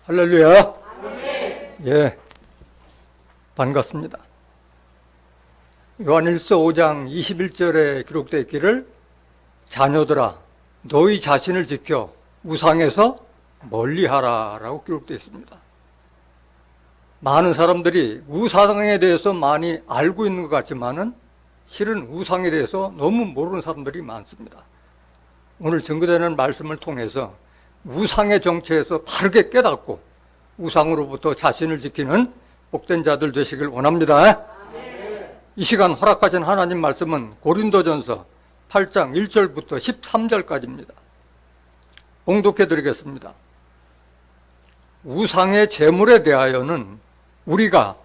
할렐루야. 예, 반갑습니다. 요한일서 5장 21절에 기록되어 있기를 자녀들아 너희 자신을 지켜 우상에서 멀리하라 라고 기록되어 있습니다. 많은 사람들이 우상에 대해서 많이 알고 있는 것 같지만은 실은 우상에 대해서 너무 모르는 사람들이 많습니다. 오늘 증거되는 말씀을 통해서 우상의 정체에서 바르게 깨닫고 우상으로부터 자신을 지키는 복된 자들 되시길 원합니다. 이 시간 허락하신 하나님 말씀은 고린도전서 8장 1절부터 13절까지입니다. 봉독해 드리겠습니다. 우상의 제물에 대하여는 우리가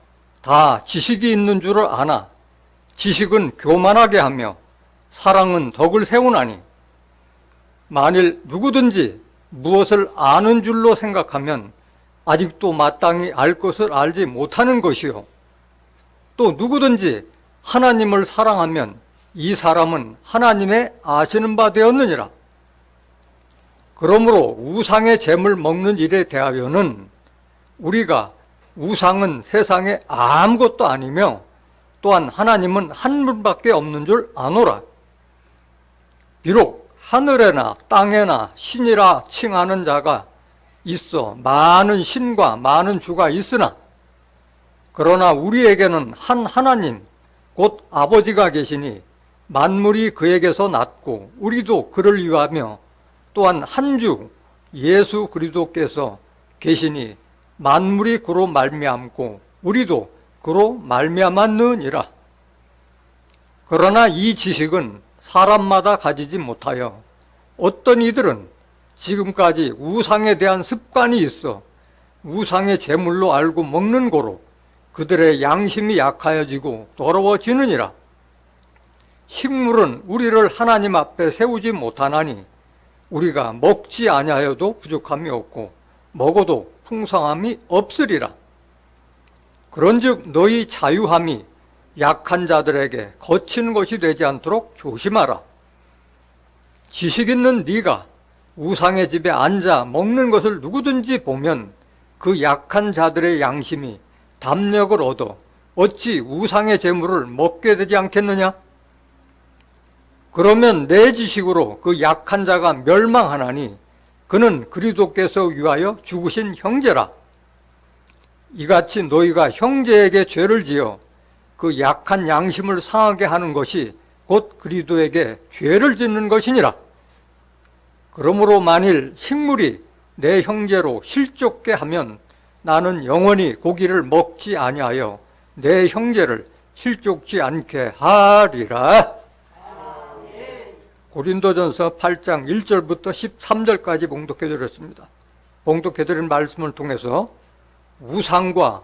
다 지식이 있는 줄을 아나 지식은 교만하게 하며 사랑은 덕을 세우나니 만일 누구든지 무엇을 아는 줄로 생각하면 아직도 마땅히 알 것을 알지 못하는 것이요 또 누구든지 하나님을 사랑하면 이 사람은 하나님의 아시는 바 되었느니라. 그러므로 우상의 제물 먹는 일에 대하여는 우리가 우상은 세상에 아무것도 아니며 또한 하나님은 한 분밖에 없는 줄 아노라. 비록 하늘에나 땅에나 신이라 칭하는 자가 있어 많은 신과 많은 주가 있으나 그러나 우리에게는 한 하나님 곧 아버지가 계시니 만물이 그에게서 났고 우리도 그를 위하며 또한 한 주 예수 그리스도께서 계시니 만물이 그로 말미암고 우리도 그로 말미암았느니라. 그러나 이 지식은 사람마다 가지지 못하여 어떤 이들은 지금까지 우상에 대한 습관이 있어 우상의 제물로 알고 먹는 고로 그들의 양심이 약하여지고 더러워지느니라. 식물은 우리를 하나님 앞에 세우지 못하나니 우리가 먹지 아니하여도 부족함이 없고 먹어도 풍성함이 없으리라. 그런즉 너희 자유함이 약한 자들에게 거친 것이 되지 않도록 조심하라. 지식 있는 네가 우상의 집에 앉아 먹는 것을 누구든지 보면 그 약한 자들의 양심이 담력을 얻어 어찌 우상의 제물을 먹게 되지 않겠느냐? 그러면 내 지식으로 그 약한 자가 멸망하나니 그는 그리스도께서 위하여 죽으신 형제라. 이같이 너희가 형제에게 죄를 지어 그 약한 양심을 상하게 하는 것이 곧 그리스도에게 죄를 짓는 것이니라. 그러므로 만일 식물이 내 형제로 실족게 하면 나는 영원히 고기를 먹지 아니하여 내 형제를 실족지 않게 하리라. 고린도전서 8장 1절부터 13절까지 봉독해 드렸습니다. 봉독해 드린 말씀을 통해서 우상과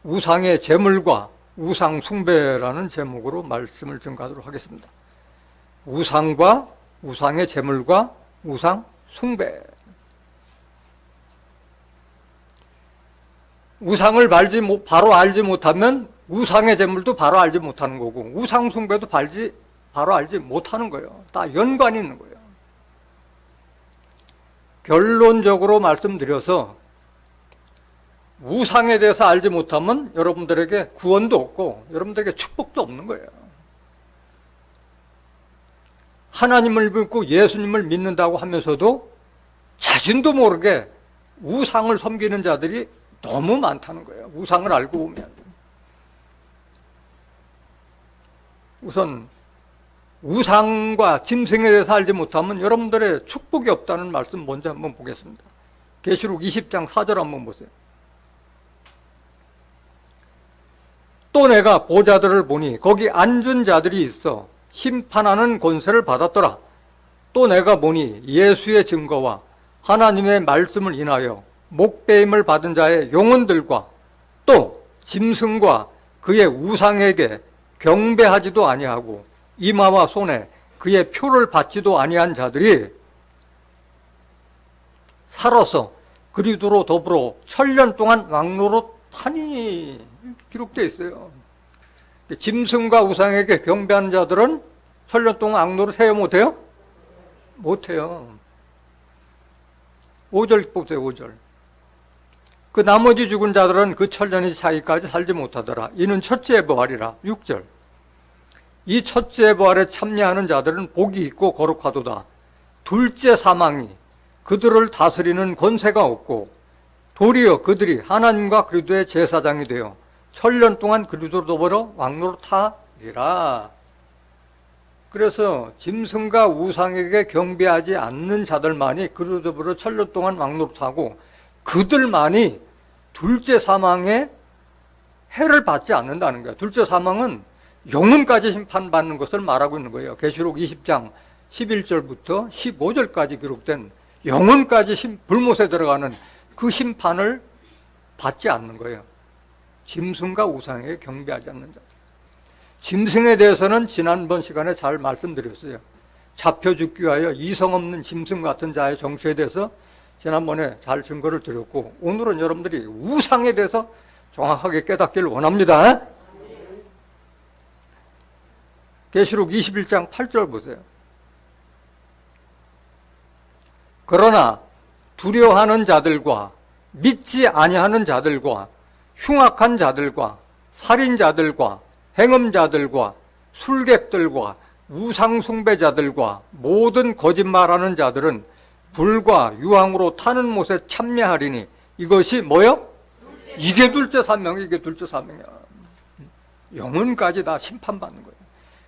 우상의 제물과 우상 숭배라는 제목으로 말씀을 증거하도록 하겠습니다. 우상과 우상의 제물과 우상 숭배. 우상을 바로 알지 못하면 우상의 제물도 바로 알지 못하는 거고 우상 숭배도 바로 알지 못하는 거예요. 다 연관이 있는 거예요. 결론적으로 말씀드려서 우상에 대해서 알지 못하면 여러분들에게 구원도 없고 여러분들에게 축복도 없는 거예요. 하나님을 믿고 예수님을 믿는다고 하면서도 자신도 모르게 우상을 섬기는 자들이 너무 많다는 거예요. 우상을 알고 보면. 우선 우상과 짐승에 대해서 알지 못하면 여러분들의 축복이 없다는 말씀 먼저 한번 보겠습니다. 계시록 20장 4절 한번 보세요. 또 내가 보좌들을 보니 거기 앉은 자들이 있어 심판하는 권세를 받았더라. 또 내가 보니 예수의 증거와 하나님의 말씀을 인하여 목배임을 받은 자의 영혼들과 또 짐승과 그의 우상에게 경배하지도 아니하고 이마와 손에 그의 표를 받지도 아니한 자들이 살아서 그리스도로 더불어 천년 동안 왕노릇 하니 기록되어 있어요. 짐승과 우상에게 경배하는 자들은 천년 동안 왕노릇 해요 못해요? 못해요. 5절 보세요. 5절. 그 나머지 죽은 자들은 그 천년의 차이까지 살지 못하더라. 이는 첫째 부활이라. 6절. 이 첫째 부활에 참여하는 자들은 복이 있고 거룩하도다. 둘째 사망이 그들을 다스리는 권세가 없고 도리어 그들이 하나님과 그리스도의 제사장이 되어 천년 동안 그리스도로 더불어 왕노릇하리라. 그래서 짐승과 우상에게 경배하지 않는 자들만이 그리스도로 더불어 천년 동안 왕노릇하고 그들만이 둘째 사망의 해를 받지 않는다는 거예요. 둘째 사망은 영혼까지 심판받는 것을 말하고 있는 거예요. 계시록 20장 11절부터 15절까지 기록된 영혼까지 불못에 들어가는 그 심판을 받지 않는 거예요. 짐승과 우상에게 경배하지 않는 자들. 짐승에 대해서는 지난번 시간에 잘 말씀드렸어요. 잡혀 죽기 위하여 이성 없는 짐승 같은 자의 정죄에 대해서 지난번에 잘 증거를 드렸고, 오늘은 여러분들이 우상에 대해서 정확하게 깨닫기를 원합니다. 계시록 21장 8절 보세요. 그러나 두려워하는 자들과 믿지 아니하는 자들과 흉악한 자들과 살인자들과 행음자들과 술객들과 우상숭배자들과 모든 거짓말하는 자들은 불과 유황으로 타는 못에 참여하리니 이것이 뭐요? 이게 둘째 사명, 이게 둘째 사명이야. 영혼까지 다 심판받는 거예요.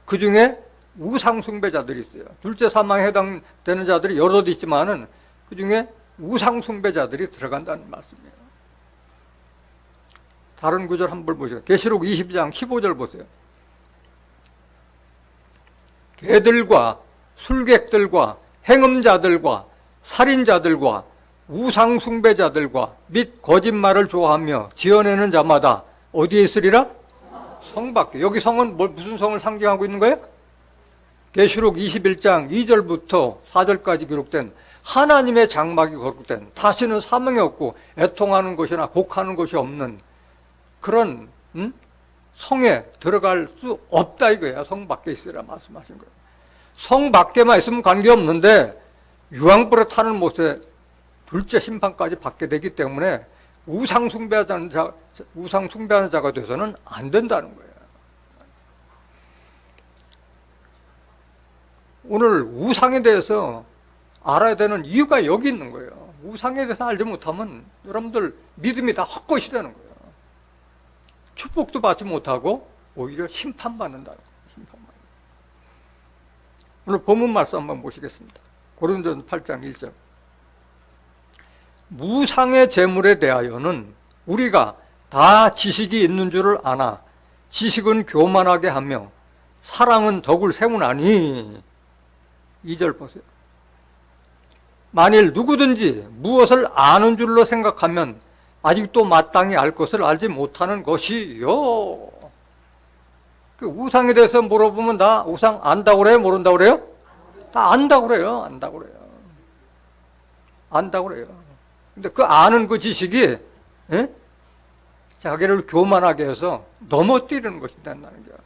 그 중에 우상숭배자들이 있어요. 둘째 사망에 해당되는 자들이 여럿 있지만은 그 중에 우상숭배자들이 들어간다는 말씀이에요. 다른 구절 한번 보세요. 계시록 22장 15절 보세요. 개들과 술객들과 행음자들과 살인자들과 우상숭배자들과 및 거짓말을 좋아하며 지어내는 자마다 어디에 있으리라? 성 밖에. 여기 성은 무슨 성을 상징하고 있는 거예요? 계시록 21장 2절부터 4절까지 기록된 하나님의 장막이 거룩된, 다시는 사명이 없고 애통하는 것이나 곡하는 것이 없는 그런 성에 들어갈 수 없다 이거야. 성 밖에 있으라 말씀하신 거예요. 성 밖에만 있으면 관계없는데 유황불에 타는 못에 둘째 심판까지 받게 되기 때문에 우상 숭배하는 자가 돼서는 안 된다는 거예요. 오늘 우상에 대해서 알아야 되는 이유가 여기 있는 거예요. 우상에 대해서 알지 못하면 여러분들 믿음이 다 헛것이 되는 거예요. 축복도 받지 못하고 오히려 심판받는다는 거예요. 심판받는. 오늘 본문 말씀 한번 보시겠습니다. 고린도전서 8장 1절. 무상의 재물에 대하여는 우리가 다 지식이 있는 줄을 아나 지식은 교만하게 하며 사랑은 덕을 세우나니. 2절 보세요. 만일 누구든지 무엇을 아는 줄로 생각하면 아직도 마땅히 알 것을 알지 못하는 것이요. 그 우상에 대해서 물어보면 다 우상 안다고 그래요? 모른다고 그래요? 다 안다고 그래요. 안다고 그래요. 안다고 그래요. 근데 그 아는 그 지식이 자기를 교만하게 해서 넘어뜨리는 것이 된다는 거야.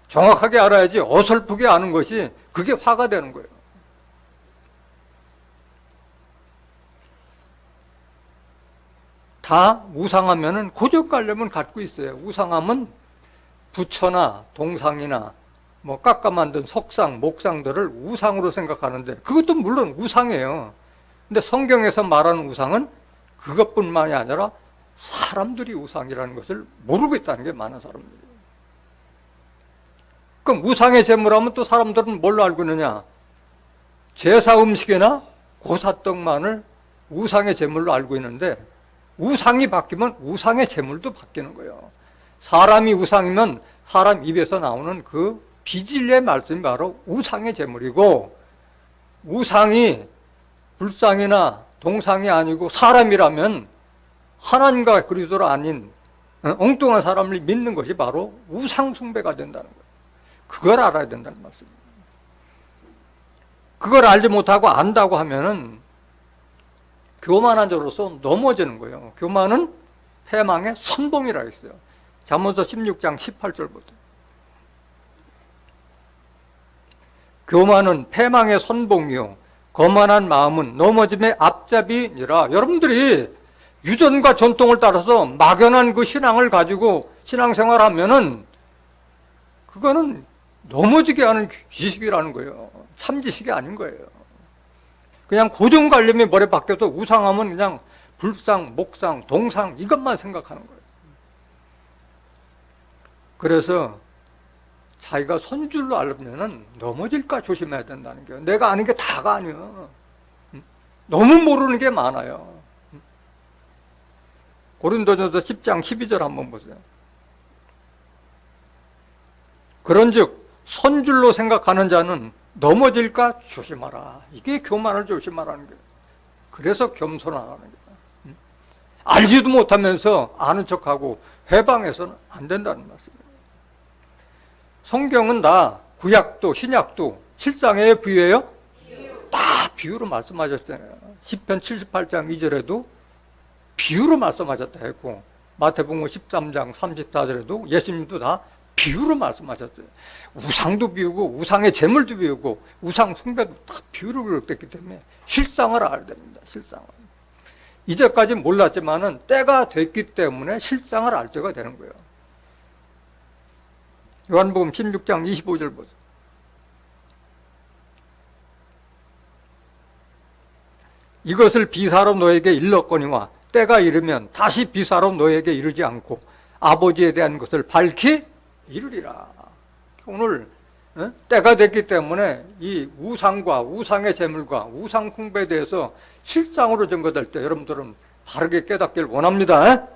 정확하게 알아야지 어설프게 아는 것이 그게 화가 되는 거예요. 다 우상하면은 고정관념은 갖고 있어요. 우상하면 부처나 동상이나 뭐 깎아 만든 석상, 목상들을 우상으로 생각하는데 그것도 물론 우상이에요. 근데 성경에서 말하는 우상은 그것뿐만이 아니라 사람들이 우상이라는 것을 모르고 있다는 게 많은 사람들이에요. 그럼 우상의 제물하면 또 사람들은 뭘로 알고 있느냐? 제사 음식이나 고사떡만을 우상의 제물로 알고 있는데 우상이 바뀌면 우상의 제물도 바뀌는 거예요. 사람이 우상이면 사람 입에서 나오는 그 비진리의 말씀이 바로 우상의 제물이고, 우상이 불상이나 동상이 아니고 사람이라면 하나님과 그리스도로 아닌 엉뚱한 사람을 믿는 것이 바로 우상 숭배가 된다는 거예요. 그걸 알아야 된다는 말씀입니다. 그걸 알지 못하고 안다고 하면은 교만한 자로서 넘어지는 거예요. 교만은 패망의 선봉이라 했어요. 잠언서 16장 18절부터. 교만은 패망의 선봉이요 거만한 마음은 넘어짐의 앞잡이니라. 여러분들이 유전과 전통을 따라서 막연한 그 신앙을 가지고 신앙생활 하면은 그거는 넘어지게 하는 지식이라는 거예요. 참 지식이 아닌 거예요. 그냥 고정관념이 머리에 박혀서 우상하면 그냥 불상, 목상, 동상 이것만 생각하는 거예요. 그래서 자기가 선줄로 알면은 넘어질까 조심해야 된다는 거예요. 내가 아는 게 다가 아니에요. 너무 모르는 게 많아요. 고린도전서 10장 12절 한번 보세요. 그런즉 선줄로 생각하는 자는 넘어질까 조심하라. 이게 교만을 조심하라는 거예요. 그래서 겸손하라는 거예요. 알지도 못하면서 아는 척하고 회방해서는 안 된다는 말씀이에요. 성경은 다 구약도 신약도 실상에 비유예요? 다 비유로 말씀하셨잖아요. 시편 78장 2절에도 비유로 말씀하셨다 했고 마태복음 13장 34절에도 예수님도 다 비유로 말씀하셨어요. 우상도 비우고 우상의 제물도 비우고 우상 숭배도 다 비유로 기록됐기 때문에 실상을 알아야 됩니다. 실상을. 이제까지 몰랐지만은 때가 됐기 때문에 실상을 알 때가 되는 거예요. 요한복음 16장 25절 보세요. 이것을 비사로 너에게 일렀거니와 때가 이르면 다시 비사로 너에게 이르지 않고 아버지에 대한 것을 밝히 이루리라. 오늘 때가 됐기 때문에 이 우상과 우상의 제물과 우상 숭배에 대해서 실상으로 증거될 때 여러분들은 바르게 깨닫길 원합니다.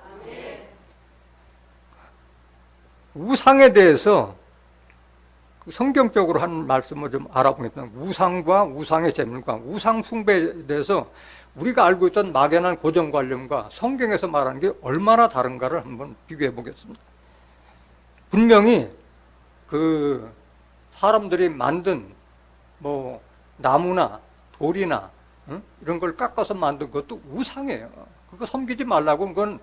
우상에 대해서 성경적으로 한 말씀을 좀 알아보겠습니다. 우상과 우상의 제물과 우상 숭배에 대해서 우리가 알고 있던 막연한 고정관념과 성경에서 말하는 게 얼마나 다른가를 한번 비교해 보겠습니다. 분명히 그 사람들이 만든 뭐 나무나 돌이나 이런 걸 깎아서 만든 것도 우상이에요. 그거 섬기지 말라고. 그건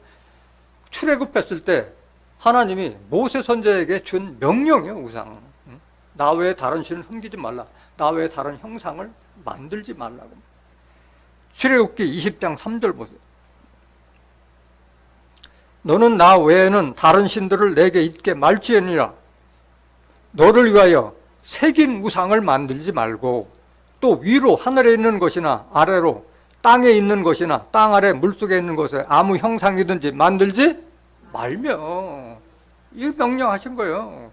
출애굽했을 때 하나님이 모세 선지자에게 준 명령이에요. 우상. 나 외에 다른 신을 섬기지 말라. 나 외에 다른 형상을 만들지 말라고. 출애굽기 20장 3절 보세요. 너는 나 외에는 다른 신들을 내게 있게 말지니라. 너를 위하여 새긴 우상을 만들지 말고 또 위로 하늘에 있는 것이나 아래로 땅에 있는 것이나 땅 아래 물속에 있는 것에 아무 형상이든지 만들지 말며. 이 명령하신 거예요.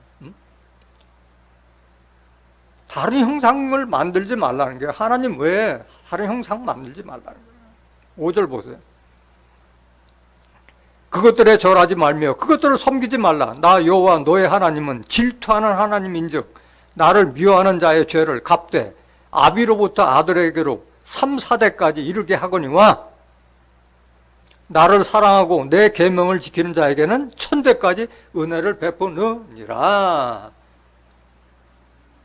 다른 형상을 만들지 말라는 게 하나님 외에 다른 형상 만들지 말라는 거예요. 5절 보세요. 그것들에 절하지 말며 그것들을 섬기지 말라. 나 여호와 너의 하나님은 질투하는 하나님인즉 나를 미워하는 자의 죄를 갚되 아비로부터 아들에게로 3, 4대까지 이르게 하거니와 나를 사랑하고 내 계명을 지키는 자에게는 1000대까지 은혜를 베푸느니라.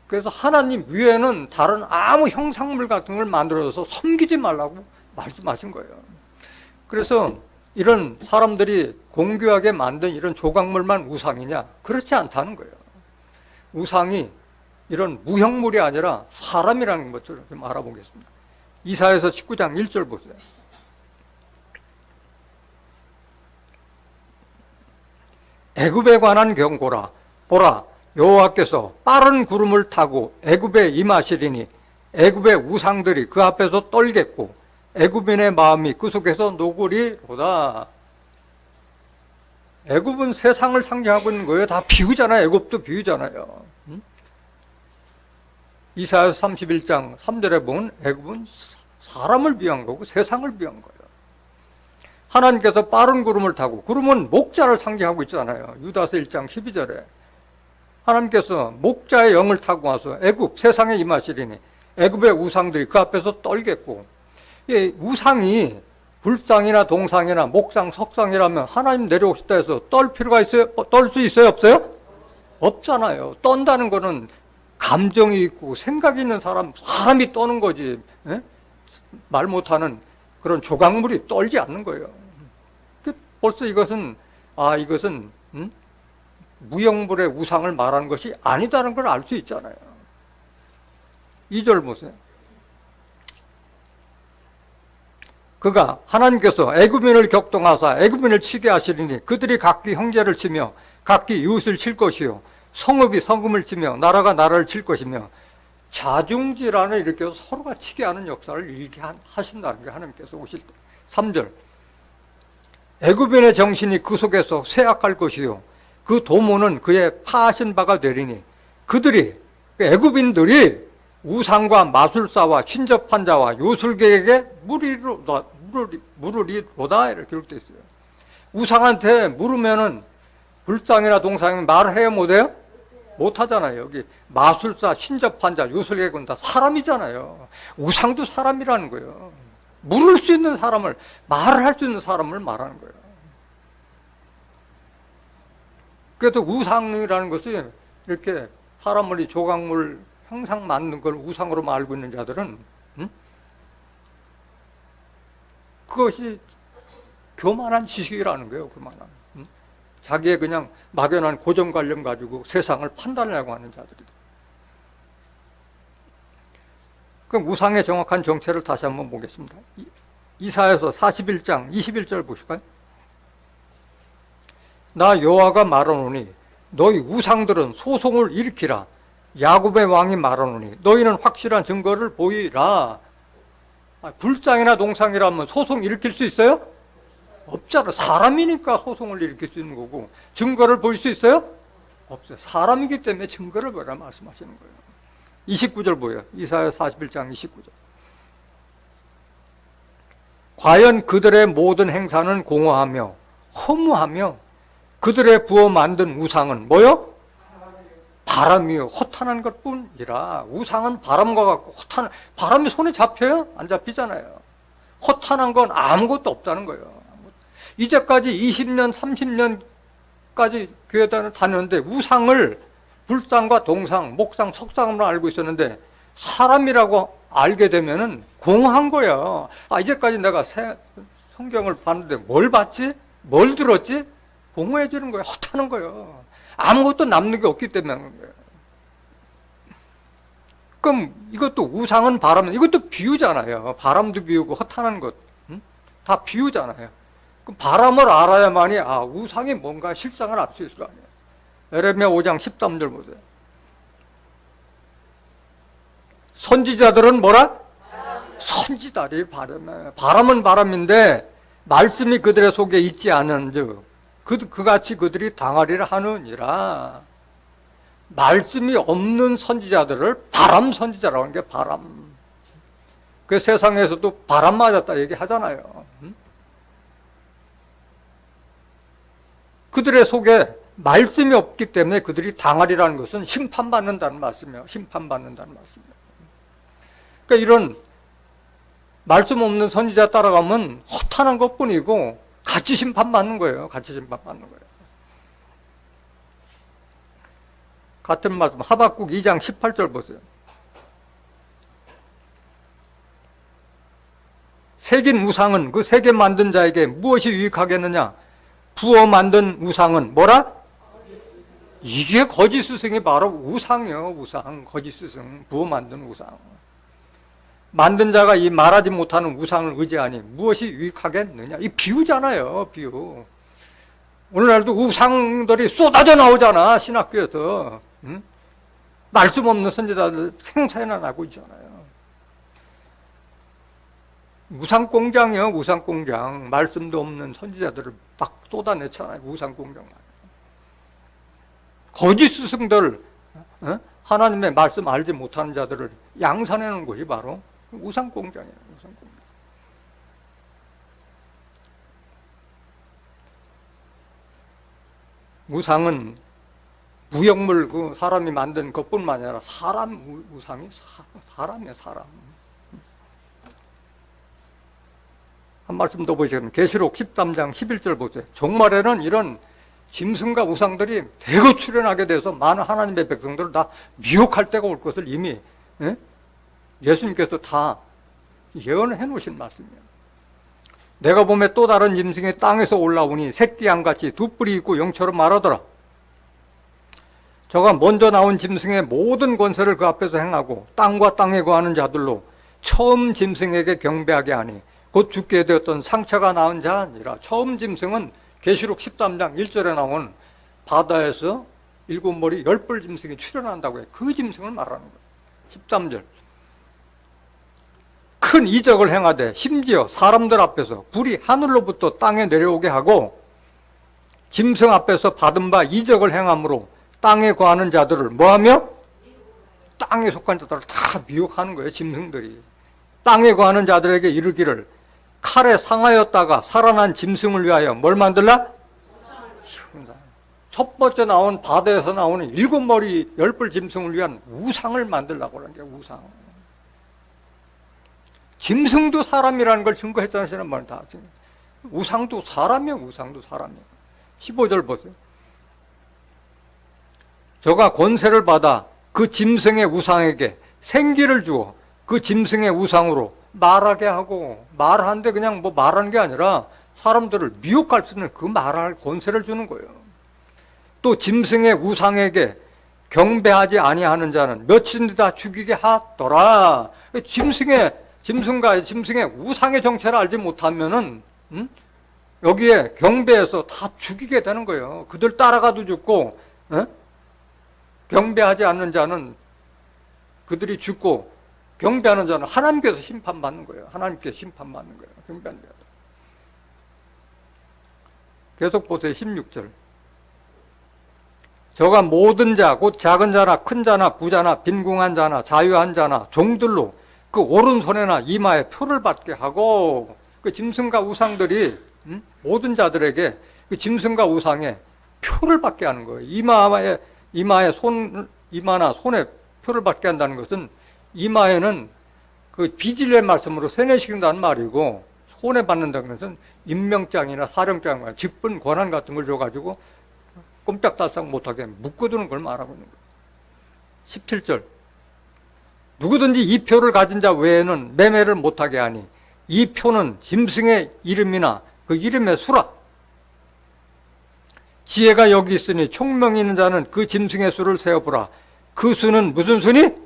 그래서 하나님 위에는 다른 아무 형상물 같은 걸 만들어서 섬기지 말라고 말씀하신 거예요. 그래서 이런 사람들이 공교하게 만든 이런 조각물만 우상이냐? 그렇지 않다는 거예요. 우상이 이런 무형물이 아니라 사람이라는 것을 좀 알아보겠습니다. 이사야서 19장 1절 보세요. 애굽에 관한 경고라. 보라, 여호와께서 빠른 구름을 타고 애굽에 임하시리니 애굽의 우상들이 그 앞에서 떨겠고 애굽인의 마음이 그 속에서 노구리로다. 애굽은 세상을 상징하고 있는 거예요. 다 비유잖아요. 애굽도 비유잖아요. 이사야서 31장 3절에 보면 애굽은 사람을 비유한 거고 세상을 비유한 거예요. 하나님께서 빠른 구름을 타고, 구름은 목자를 상징하고 있잖아요. 유다서 1장 12절에 하나님께서 목자의 영을 타고 와서 애굽 세상에 임하시리니 애굽의 우상들이 그 앞에서 떨겠고. 이 우상이 불상이나 동상이나 목상, 석상이라면 하나님 내려오시다 해서 떨 필요가 있어요? 떨 수 있어요? 없어요? 없잖아요. 떤다는 거는 감정이 있고 생각이 있는 사람이 떠는 거지. 에? 말 못하는 그런 조각물이 떨지 않는 거예요. 벌써 이것은 무형물의 우상을 말하는 것이 아니다는 걸 알 수 있잖아요. 2절 보세요. 그가 하나님께서 애굽인을 격동하사 애굽인을 치게 하시리니 그들이 각기 형제를 치며 각기 이웃을 칠 것이요 성읍이 성읍을 치며 나라가 나라를 칠 것이며 자중질환을 일으켜서 서로가 치게 하는 역사를 일게 하신다는 게 하나님께서 오실 때. 3절 애굽인의 정신이 그 속에서 쇠약할 것이요 그 도모는 그의 파하신 바가 되리니 그들이 애굽인들이 우상과 마술사와 신접한 자와 요술객에게 물으리로다 이렇게 기록되어 있어요. 우상한테 물으면은 불상이나 동상이 말해요 못해요? 못하잖아요. 여기 마술사, 신접한 자, 요술객은 다 사람이잖아요. 우상도 사람이라는 거예요. 물을 수 있는 사람을, 말을 할 수 있는 사람을 말하는 거예요. 그래도 우상이라는 것이 이렇게 사람을 조각물 형상 만든 걸 우상으로 알고 있는 자들은 그것이 교만한 지식이라는 거예요. 교만한. 자기의 그냥 막연한 고정관념 가지고 세상을 판단하려고 하는 자들이다. 그럼 우상의 정확한 정체를 다시 한번 보겠습니다. 이사야서 41장 21절 보실까요? 나 여호와가 말하노니 너희 우상들은 소송을 일으키라. 야곱의 왕이 말하노니 너희는 확실한 증거를 보이라. 불상이나 동상이라면 소송 일으킬 수 있어요? 없잖아. 사람이니까 소송을 일으킬 수 있는 거고 증거를 보일 수 있어요? 없어요. 사람이기 때문에 증거를 보라 말씀하시는 거예요. 29절 보여요. 이사야 41장 29절. 과연 그들의 모든 행사는 공허하며 허무하며 그들의 부어 만든 우상은 뭐요? 바람이요 허탄한 것뿐이라. 우상은 바람과 같고 바람이 손에 잡혀요? 안 잡히잖아요. 허탄한 건 아무것도 없다는 거예요. 이제까지 20년, 30년까지 교회 다녔는데 우상을 불상과 동상, 목상, 석상으로 알고 있었는데 사람이라고 알게 되면은 공허한 거예요. 이제까지 내가 성경을 봤는데 뭘 봤지? 뭘 들었지? 공허해지는 거예요. 허탄한 거예요. 아무것도 남는 게 없기 때문에 그런 거예요. 그럼 이것도 우상은 바람, 이것도 비유잖아요. 바람도 비유고 허탄한 것, 다 비유잖아요. 그럼 바람을 알아야만이 우상이 뭔가 실상을 알 수 있을 거 아니에요. 에레미야 5장 13절 보세요. 선지자들은 뭐라? 선지자들이 바람은 바람인데 말씀이 그들의 속에 있지 않은즉 그같이 그들이 당하리라 하느니라. 말씀이 없는 선지자들을 바람 선지자라고 하는 게 바람. 그 세상에서도 바람 맞았다 얘기하잖아요. 그들의 속에 말씀이 없기 때문에 그들이 당하리라는 것은 심판받는다는 말씀이에요. 심판받는다는 말씀이에요. 그러니까 이런 말씀 없는 선지자 따라가면 허탄한 것뿐이고 같이 심판받는 거예요. 같이 심판받는 거예요. 같은 말씀 하박국 2장 18절 보세요. 새긴 우상은 그 새겨 만든 자에게 무엇이 유익하겠느냐? 부어 만든 우상은 뭐라? 이게 거짓 스승이 바로 우상이요. 우상, 거짓 스승, 부어 만든 우상. 만든 자가 이 말하지 못하는 우상을 의지하니 무엇이 유익하겠느냐? 이 비유잖아요. 비유. 오늘날도 우상들이 쏟아져 나오잖아. 신학교에서. 말씀 없는 선지자들 생사나 나고 있잖아요. 우상공장이요. 우상공장. 말씀도 없는 선지자들을 막 쏟아내잖아요. 우상공장. 거짓 스승들, 하나님의 말씀 알지 못하는 자들을 양산하는 것이 바로 우상공장이에요. 우상공장. 우상은 무형물, 그 사람이 만든 것뿐만 아니라 사람 우상이 사람이에요. 사람. 한 말씀 더 보시면 계시록 13장 11절 보세요. 종말에는 이런 짐승과 우상들이 대거 출현하게 돼서 많은 하나님의 백성들을 다 미혹할 때가 올 것을 이미 예수님께서 다 예언해 놓으신 말씀이에요. 내가 보매 또 다른 짐승이 땅에서 올라오니 새끼 양같이 두 뿔이 있고 영처럼 말하더라. 저가 먼저 나온 짐승의 모든 권세를 그 앞에서 행하고 땅과 땅에 거하는 자들로 처음 짐승에게 경배하게 하니 곧 죽게 되었던 상처가 나은 자 아니라. 처음 짐승은 계시록 13장 1절에 나온 바다에서 7머리 10뿔 짐승이 출현한다고 해요. 그 짐승을 말하는 거예요. 13절. 큰 이적을 행하되 심지어 사람들 앞에서 불이 하늘로부터 땅에 내려오게 하고 짐승 앞에서 받은 바 이적을 행함으로 땅에 거하는 자들을 뭐하며? 땅에 속한 자들을 다 미혹하는 거예요. 짐승들이. 땅에 거하는 자들에게 이르기를 칼에 상하였다가 살아난 짐승을 위하여 뭘 만들라? 첫 번째 나온 바다에서 나오는 7머리 10뿔 짐승을 위한 우상을 만들라고 하는 게 우상. 짐승도 사람이라는 걸 증거했잖아요. 지난번에 다. 우상도 사람이에요. 우상도 사람이에요. 15절 보세요. 저가 권세를 받아 그 짐승의 우상에게 생기를 주어 그 짐승의 우상으로 말하게 하고, 말하는데 그냥 뭐 말하는 게 아니라 사람들을 미혹할 수 있는 그 말할 권세를 주는 거예요. 또 짐승의 우상에게 경배하지 아니하는 자는 몇인지 다 죽이게 하더라. 짐승과 짐승의 우상의 정체를 알지 못하면은 여기에 경배해서 다 죽이게 되는 거예요. 그들 따라가도 죽고, 경배하지 않는 자는 그들이 죽고, 경배하는 자는 하나님께서 심판받는 거예요. 하나님께서 심판받는 거예요. 경배하는 자. 계속 보세요. 16절. 저가 모든 자, 곧 작은 자나 큰 자나 부자나 빈궁한 자나 자유한 자나 종들로 그 오른손에나 이마에 표를 받게 하고, 그 짐승과 우상들이 모든 자들에게 그 짐승과 우상에 표를 받게 하는 거예요. 이마나 손에 표를 받게 한다는 것은, 이마에는 그 비질의 말씀으로 세뇌시킨다는 말이고, 손에 받는다는 것은 임명장이나 사령장이나 직분 권한 같은 걸 줘가지고 꼼짝달싹 못하게 묶어두는 걸 말하고 있는 거예요. 17절. 누구든지 이 표를 가진 자 외에는 매매를 못하게 하니 이 표는 짐승의 이름이나 그 이름의 수라. 지혜가 여기 있으니 총명이 있는 자는 그 짐승의 수를 세어보라. 그 수는 무슨 수니?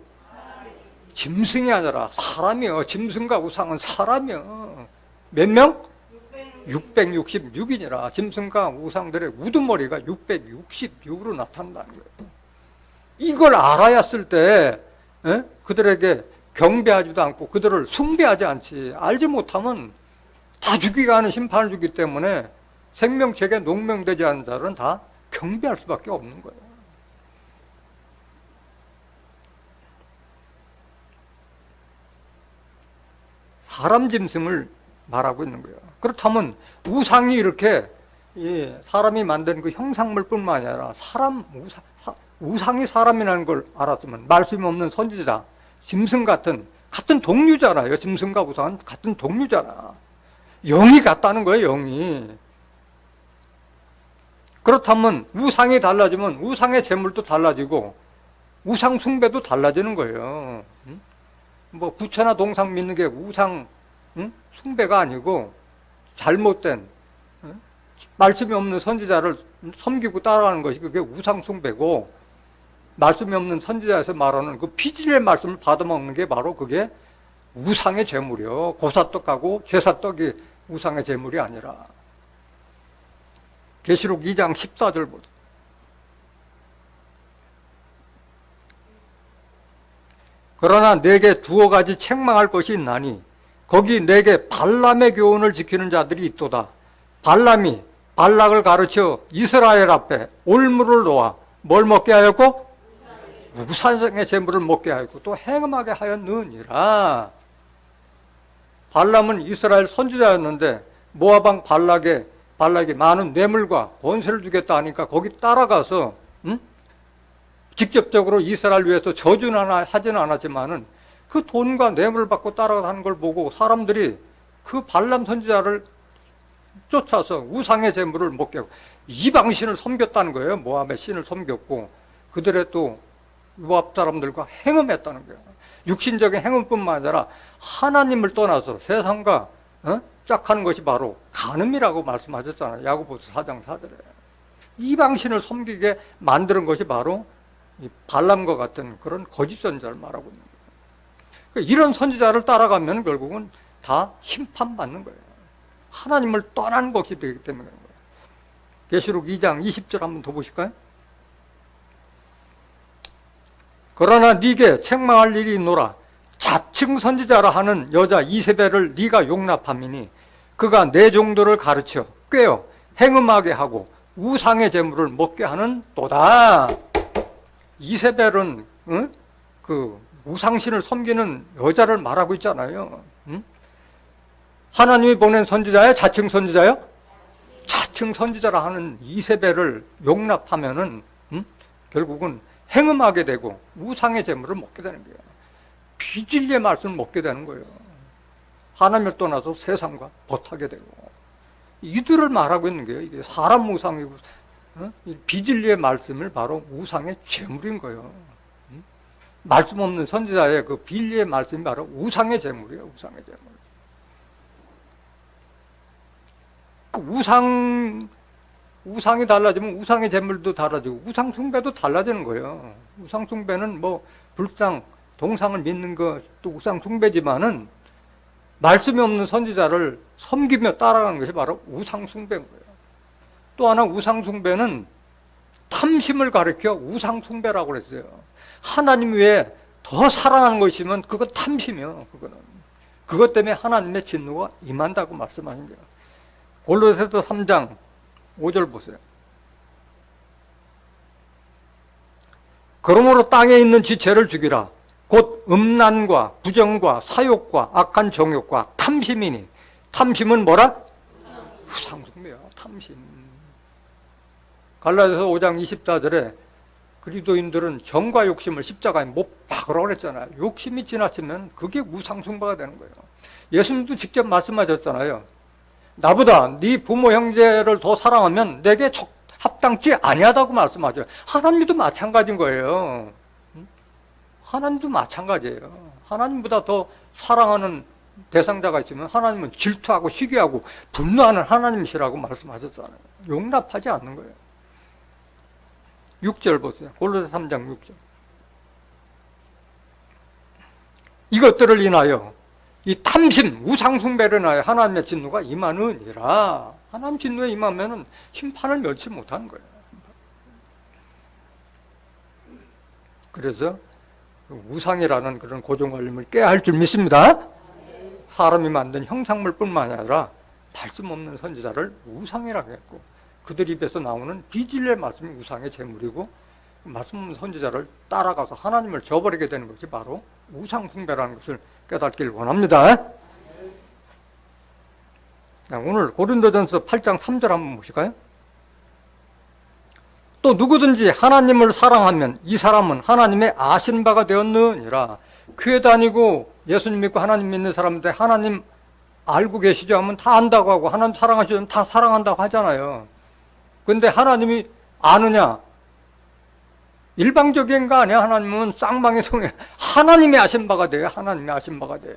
짐승이 아니라 사람이요. 짐승과 우상은 사람이요. 몇 명? 666이니라. 짐승과 우상들의 우두머리가 666으로 나타난다는 거예요. 이걸 알아야 쓸 때 그들에게 경배하지도 않고 그들을 숭배하지 않지. 알지 못하면 다 죽이게 하는 심판을 주기 때문에 생명체계 농명되지 않은 자들은 다 경배할 수밖에 없는 거예요. 사람 짐승을 말하고 있는 거예요. 그렇다면 우상이 이렇게 사람이 만든 그 형상물뿐만 아니라 우상이 사람이라는 걸 알았으면 말씀이 없는 선지자, 짐승 같은 동류잖아요. 짐승과 우상은 같은 동류잖아. 영이 같다는 거예요. 영이. 그렇다면 우상이 달라지면 우상의 제물도 달라지고 우상 숭배도 달라지는 거예요. 뭐 부처나 동상 믿는 게 우상 숭배가 아니고 잘못된 말씀이 없는 선지자를 섬기고 따라가는 것이 그게 우상 숭배고, 말씀이 없는 선지자에서 말하는 그 피질의 말씀을 받아먹는 게 바로 그게 우상의 제물이요. 고사떡하고 제사떡이 우상의 제물이 아니라. 계시록 2장 14절 보세요. 그러나 내게 두어 가지 책망할 것이 있나니 거기 내게 발람의 교훈을 지키는 자들이 있도다. 발람이 발락을 가르쳐 이스라엘 앞에 올무를 놓아 뭘 먹게 하였고? 우상의 제물을 먹게 하였고 또 행음하게 하였느니라. 발람은 이스라엘 선지자였는데 모압 왕 발락이 많은 뇌물과 권세를 주겠다 하니까 거기 따라가서 직접적으로 이스라엘 위해서 저주는 하지는 않았지만은 그 돈과 뇌물을 받고 따라가는 걸 보고 사람들이 그 발람 선지자를 쫓아서 우상의 제물을 먹게 하고 이방신을 섬겼다는 거예요. 모압의 신을 섬겼고 그들의 또 모압 사람들과 행음했다는 거예요. 육신적인 행음뿐만 아니라 하나님을 떠나서 세상과 짝하는 것이 바로 간음이라고 말씀하셨잖아요. 야고보서 4장 4절에. 이방신을 섬기게 만드는 것이 바로 이 발람과 같은 그런 거짓 선지자를 말하고 있는 거예요. 그러니까 이런 선지자를 따라가면 결국은 다 심판받는 거예요. 하나님을 떠난 것이 되기 때문에 그런 거예요. 계시록 2장 20절 한번 더 보실까요? 그러나 네게 책망할 일이 있노라. 자칭 선지자라 하는 여자 이세벨을 네가 용납함이니 그가 내 종들을 가르쳐 꾀어 행음하게 하고 우상의 제물을 먹게 하는 도다. 이세벨은 그 우상신을 섬기는 여자를 말하고 있잖아요. 하나님이 보낸 선지자예요? 자칭 선지자예요? 자칭 선지자라 하는 이세벨을 용납하면은 결국은 행음하게 되고 우상의 제물을 먹게 되는 거예요. 비진리의 말씀을 먹게 되는 거예요. 하나님을 떠나서 세상과 벗하게 되고. 이들을 말하고 있는 거예요. 이게 사람 우상이고 비진리의 말씀을 바로 우상의 제물인 거예요. 말씀 없는 선지자의 그 비리의 말씀이 바로 우상의 제물이에요. 우상의 제물. 그 우상이 달라지면 우상의 제물도 달라지고 우상 숭배도 달라지는 거예요. 우상 숭배는 뭐 불상, 동상을 믿는 것도 우상 숭배지만은 말씀이 없는 선지자를 섬기며 따라가는 것이 바로 우상 숭배인 거예요. 또 하나 우상 숭배는 탐심을 가리켜 우상 숭배라고 그랬어요. 하나님 외에 더 사랑하는 것이면 그건 탐심이요. 그것 때문에 하나님의 진노가 임한다고 말씀하신 거예요. 골로새서 3장 5절 보세요. 그러므로 땅에 있는 지체를 죽이라. 곧 음란과 부정과 사욕과 악한 정욕과 탐심이니. 탐심은 뭐라? 우상숭배야. 탐심. 갈라디아서 5장 24절에 그리스도인들은 정과 욕심을 십자가에 못 박으라고 그랬잖아요. 욕심이 지나치면 그게 우상숭배가 되는 거예요. 예수님도 직접 말씀하셨잖아요. 나보다 네 부모 형제를 더 사랑하면 내게 합당치 아니하다고 말씀하죠. 하나님도 마찬가지인 거예요. 하나님도 마찬가지예요. 하나님보다 더 사랑하는 대상자가 있으면 하나님은 질투하고 시기하고 분노하는 하나님이시라고 말씀하셨잖아요. 용납하지 않는 거예요. 6절 보세요. 골로새 3장 6절. 이것들을 인하여 이 탐심, 우상숭배를 인하여 하나님의 진노가 임하느니라. 하나님 진노에 임하면 심판을 면치 못하는 거예요. 그래서 우상이라는 그런 고정관념을 깨야 할 줄 믿습니다. 사람이 만든 형상물뿐만 아니라 말씀 없는 선지자를 우상이라고 했고 그들 입에서 나오는 비진리의 말씀이 우상의 제물이고 말씀 없는 선지자를 따라가서 하나님을 저버리게 되는 것이 바로 우상 숭배라는 것을 깨닫기를 원합니다. 오늘 고린도전서 8장 3절 한번 보실까요? 또 누구든지 하나님을 사랑하면 이 사람은 하나님의 아신 바가 되었느니라. 교회 다니고 예수님 믿고 하나님 믿는 사람들 하나님 알고 계시죠 하면 다 안다고 하고 하나님 사랑하시면 다 사랑한다고 하잖아요. 근데 하나님이 아느냐? 일방적인 거 아니야. 하나님은 쌍방의 통해 하나님이 아신 바가 돼요. 하나님이 아신 바가 돼요.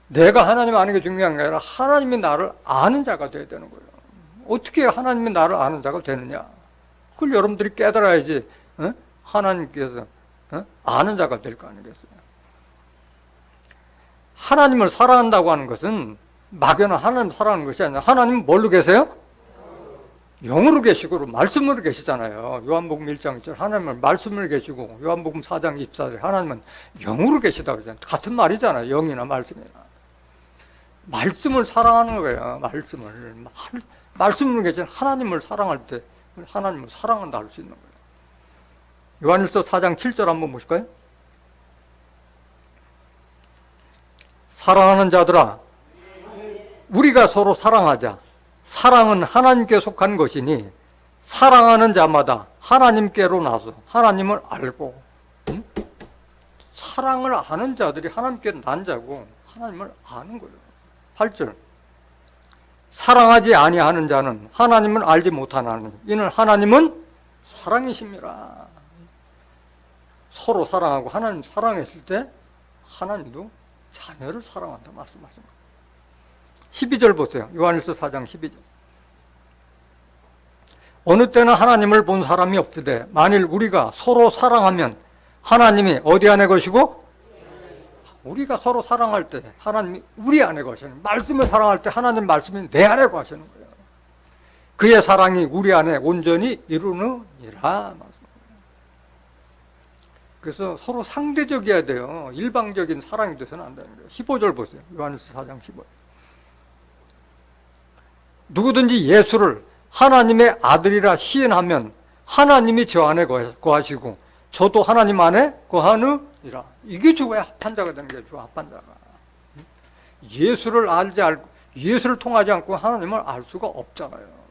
내가 하나님 아는 게 중요한 게 아니라 하나님이 나를 아는 자가 돼야 되는 거예요. 어떻게 하나님이 나를 아는 자가 되느냐? 그걸 여러분들이 깨달아야지 하나님께서 아는 자가 될 거 아니겠어요? 하나님을 사랑한다고 하는 것은 막연한 하나님 사랑하는 것이 아니라 하나님은 뭘로 계세요? 영으로 계시고 말씀으로 계시잖아요. 요한복음 1장 1절 하나님은 말씀으로 계시고 요한복음 4장 24절 하나님은 영으로 계시다고 그러잖아요. 같은 말이잖아요. 영이나 말씀이나. 말씀을 사랑하는 거예요. 말씀으로 계신 하나님을 사랑할 때 하나님을 사랑한다 할 수 있는 거예요. 요한일서 4장 7절 한번 보실까요? 사랑하는 자들아 우리가 서로 사랑하자. 사랑은 하나님께 속한 것이니 사랑하는 자마다 하나님께로 나서 하나님을 알고 사랑을 아는 자들이 하나님께 난 자고 하나님을 아는 거예요. 8절 사랑하지 아니하는 자는 하나님을 알지 못하나니 이는 하나님은 사랑이십니다. 서로 사랑하고 하나님 사랑했을 때 하나님도 자녀를 사랑한다 말씀하십니다. 12절 보세요. 요한일서 4장 12절. 어느 때는 하나님을 본 사람이 없으되 만일 우리가 서로 사랑하면 하나님이 어디 안에 것이고 우리가 서로 사랑할 때 하나님이 우리 안에 거하시는, 말씀을 사랑할 때 하나님 말씀이 내 안에 거하시는 거예요. 그의 사랑이 우리 안에 온전히 이루느니라 말씀합니다. 그래서 서로 상대적이어야 돼요. 일방적인 사랑이 돼서는 안 되는 거예요. 15절 보세요. 요한일서 4장 15절. 누구든지 예수를 하나님의 아들이라 시인하면 하나님이 저 안에 거하시고 저도 하나님 안에 거하느니라. 이게 주의 합한 자가 되는 거예요. 주 합한 자가. 예수를 예수를 통하지 않고 하나님을 알 수가 없잖아요.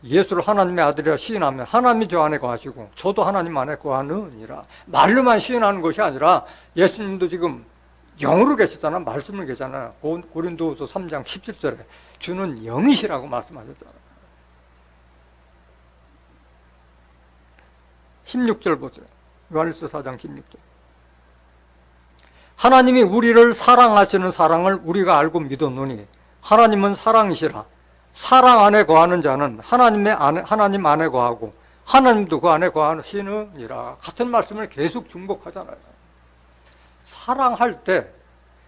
예수를 하나님의 아들이라 시인하면 하나님이 저 안에 거하시고 저도 하나님 안에 거하느니라. 말로만 시인하는 것이 아니라 예수님도 지금 영으로 계시잖아. 말씀을 계시잖아요. 고린도후서 3장 17절에 주는 영이시라고 말씀하셨잖아요. 16절 보세요. 요한일서 4장 16절. 하나님이 우리를 사랑하시는 사랑을 우리가 알고 믿었노니 하나님은 사랑이시라. 사랑 안에 거하는 자는 하나님 안에 거하고 하나님도 그 안에 거하시느니라. 같은 말씀을 계속 중복하잖아요. 사랑할 때,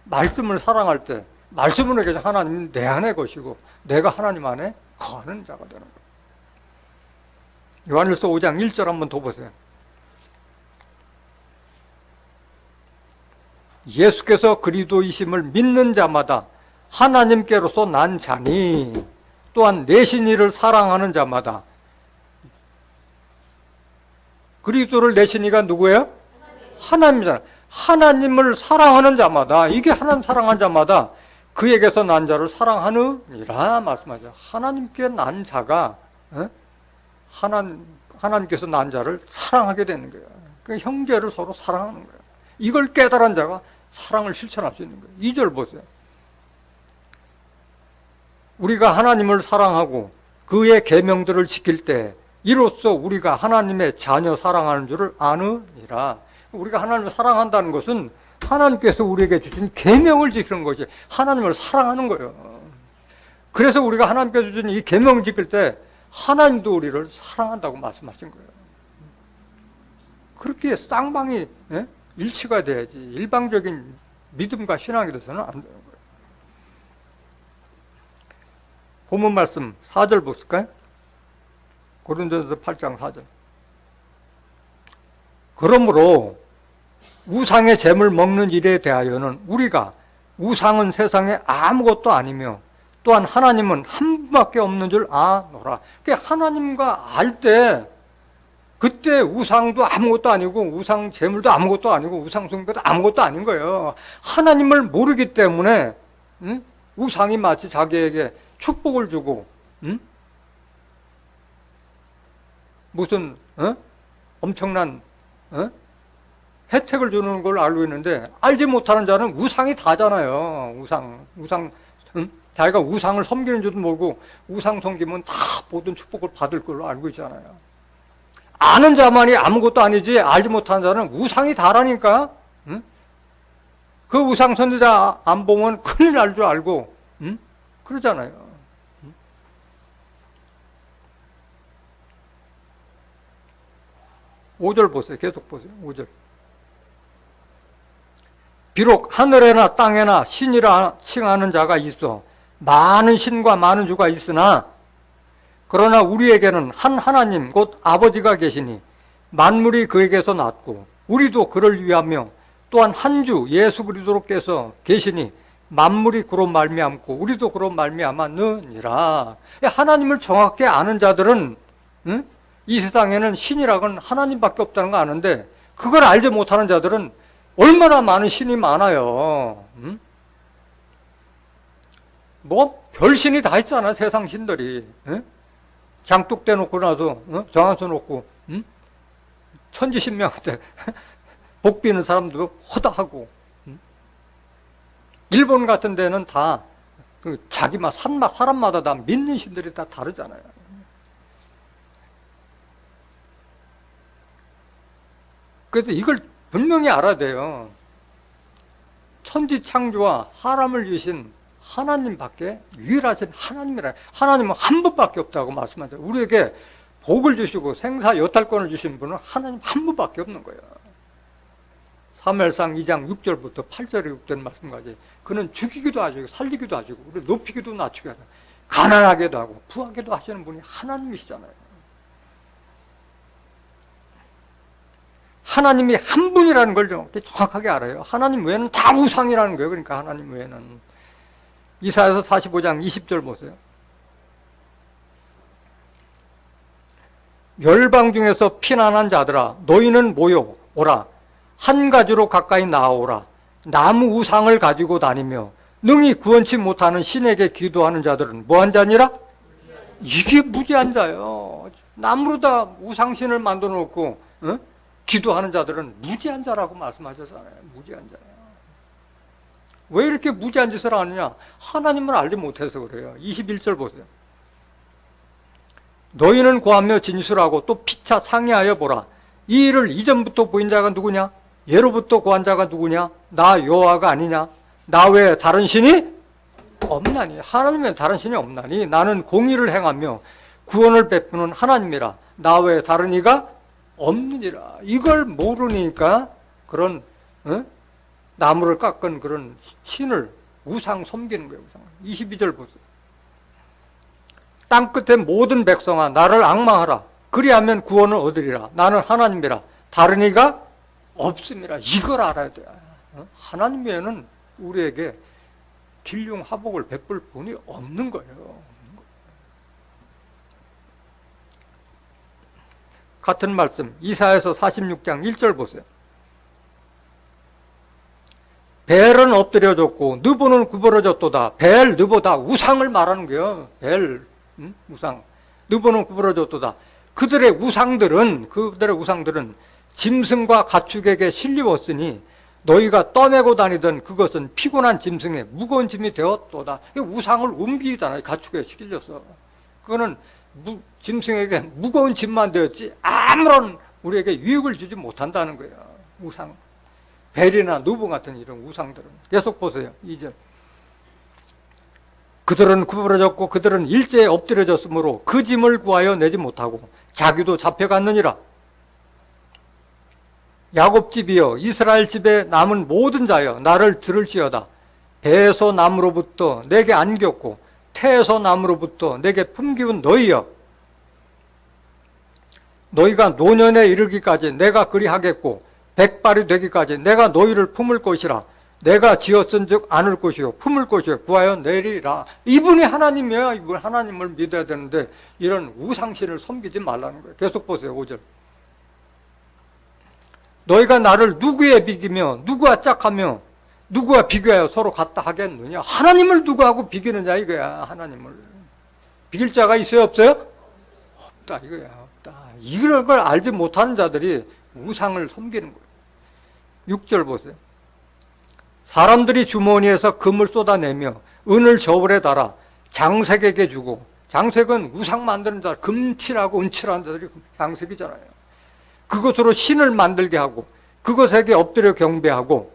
말씀을 사랑할 때 말씀으로 계신 하나님은 내 안에 거시고 내가 하나님 안에 거하는 자가 되는 거예요. 요한일서 5장 1절 한번 더 보세요. 예수께서 그리스도이심을 믿는 자마다 하나님께로서 난 자니 또한 내신 이를 사랑하는 자마다. 그리스도를 내신 이가 누구예요? 하나님이잖아요. 하나님을 사랑하는 자마다, 이게 하나님 사랑하는 자마다 그에게서 난 자를 사랑하느니라 말씀하죠. 하나님께 난 자가 하나님께서 난 자를 사랑하게 되는 거예요. 그 형제를 서로 사랑하는 거예요. 이걸 깨달은 자가 사랑을 실천할 수 있는 거예요. 2절 보세요. 우리가 하나님을 사랑하고 그의 계명들을 지킬 때 이로써 우리가 하나님의 자녀 사랑하는 줄을 아느니라. 우리가 하나님을 사랑한다는 것은 하나님께서 우리에게 주신 계명을 지키는 것이 하나님을 사랑하는 거예요. 그래서 우리가 하나님께서 주신 이 계명을 지킬 때 하나님도 우리를 사랑한다고 말씀하신 거예요. 그렇게 쌍방이 일치가 돼야지 일방적인 믿음과 신앙이 돼서는 안 되는 거예요. 본문 말씀 4절 보실까요? 고린도전서 8장 4절. 그러므로 우상의 잼을 먹는 일에 대하여는 우리가 우상은 세상에 아무것도 아니며 또한 하나님은 한 분밖에 없는 줄 아노라. 그러니까 하나님과 알 때 그때 우상도 아무것도 아니고 우상 제물도 아무것도 아니고 우상 숭배도 아무것도 아닌 거예요. 하나님을 모르기 때문에 우상이 마치 자기에게 축복을 주고 무슨 엄청난 혜택을 주는 걸 알고 있는데 알지 못하는 자는 우상이 다잖아요. 우상 자기가 우상을 섬기는 줄도 모르고 우상 섬기면 다 모든 축복을 받을 걸로 알고 있잖아요. 아는 자만이 아무것도 아니지 알지 못하는 자는 우상이 다라니까. 그 우상 선지자 안 보면 큰일 날 줄 알고 그러잖아요. 5절 보세요. 계속 보세요. 5절. 비록 하늘에나 땅에나 신이라 칭하는 자가 있어 많은 신과 많은 주가 있으나 그러나 우리에게는 한 하나님 곧 아버지가 계시니 만물이 그에게서 났고 우리도 그를 위하며 또한 한 주 예수 그리스도께서 계시니 만물이 그로 말미암고 우리도 그로 말미암았느니라. 하나님을 정확히 아는 자들은 이 세상에는 신이라고는 하나님밖에 없다는 거 아는데 그걸 알지 못하는 자들은 얼마나 많은 신이 많아요. 뭐 별신이 다 있잖아. 세상 신들이. 장독대 놓고 나서 정한수 놓고 천지신명한테 복 비는 사람도 허다하고 일본 같은 데는 다 그 자기만 사람마다 다 믿는 신들이 다 다르잖아요. 그래서 이걸 분명히 알아야 돼요. 천지 창조와 사람을 주신 하나님밖에 유일하신 하나님이라. 하나님은 한 분밖에 없다고 말씀하죠. 우리에게 복을 주시고 생사 여탈권을 주신 분은 하나님 한 분밖에 없는 거예요. 사무엘상 2장 6절부터 8절에 기록된 말씀까지 그는 죽이기도 하시고 살리기도 하시고 우리 높이기도 낮추기도 하고 가난하게도 하고 부하게도 하시는 분이 하나님이시잖아요. 하나님이 한 분이라는 걸 정확하게 알아요. 하나님 외에는 다 우상이라는 거예요. 그러니까 하나님 외에는. 이사야서 45장 20절 보세요. 열방 중에서 피난한 자들아 너희는 모여 오라. 한 가지로 가까이 나아오라. 나무 우상을 가지고 다니며 능히 구원치 못하는 신에게 기도하는 자들은 뭐한 자니라? 이게 무지한 자예요. 나무로다 우상신을 만들어 놓고 기도하는 자들은 무지한 자라고 말씀하셨잖아요. 무지한 자예요. 왜 이렇게 무지한 짓을 하느냐? 하나님을 알지 못해서 그래요. 21절 보세요. 너희는 고하며 진술하고 또 피차 상의하여 보라. 이 일을 이전부터 보인 자가 누구냐? 예로부터 고한 자가 누구냐? 나 여호와가 아니냐? 나 외에 다른 신이 없나니. 하나님 외에 다른 신이 없나니. 나는 공의를 행하며 구원을 베푸는 하나님이라. 나 외에 다른 이가 없느니라. 이걸 모르니까 그런 나무를 깎은 그런 신을 우상 섬기는 거예요. 우상. 22절 보세요. 땅끝의 모든 백성아 나를 앙망하라. 그리하면 구원을 얻으리라. 나는 하나님이라. 다른 이가 없음이라. 이걸 알아야 돼요. 하나님 외에는 우리에게 길흉화복을 베풀 분이 없는 거예요. 같은 말씀 이사야서 46장 1절 보세요. 벨은 엎드려졌고 느보는 구부러졌도다. 벨, 느보 다 우상을 말하는 거예요. 벨, 우상. 느보는 구부러졌도다. 그들의 우상들은 짐승과 가축에게 실리웠으니 너희가 떠매고 다니던 그것은 피곤한 짐승의 무거운 짐이 되었도다. 우상을 옮기잖아요. 가축에 실려서. 그거는 짐승에게 무거운 짐만 되었지 아무런 우리에게 유익을 주지 못한다는 거예요. 우상. 벨이나 누보 같은 이런 우상들은. 계속 보세요. 2절. 그들은 구부러졌고 그들은 일제에 엎드려졌으므로 그 짐을 구하여 내지 못하고 자기도 잡혀갔느니라. 야곱 집이여 이스라엘 집에 남은 모든 자여 나를 들을지어다. 배에서 남으로부터 내게 안겼고 태에서 남으로부터 내게 품기운 너희여 너희가 노년에 이르기까지 내가 그리하겠고 백발이 되기까지 내가 너희를 품을 것이라. 내가 지었은즉 안을 것이요 품을 것이요 구하여 내리라. 이분이 하나님이에요. 이분 하나님을 믿어야 되는데 이런 우상신을 섬기지 말라는 거예요. 계속 보세요. 5절. 너희가 나를 누구에 비기며 누구와 짝하며 누구와 비교하여 서로 같다 하겠느냐. 하나님을 누구하고 비기느냐 이거야. 하나님을 비길 자가 있어요 없어요? 없다 이거야. 없다. 이런 걸 알지 못하는 자들이 우상을 섬기는 거예요. 6절 보세요. 사람들이 주머니에서 금을 쏟아내며 은을 저울에 달아 장색에게 주고. 장색은 우상 만드는 자, 금칠하고 은칠하는 자들이 장색이잖아요. 그것으로 신을 만들게 하고 그것에게 엎드려 경배하고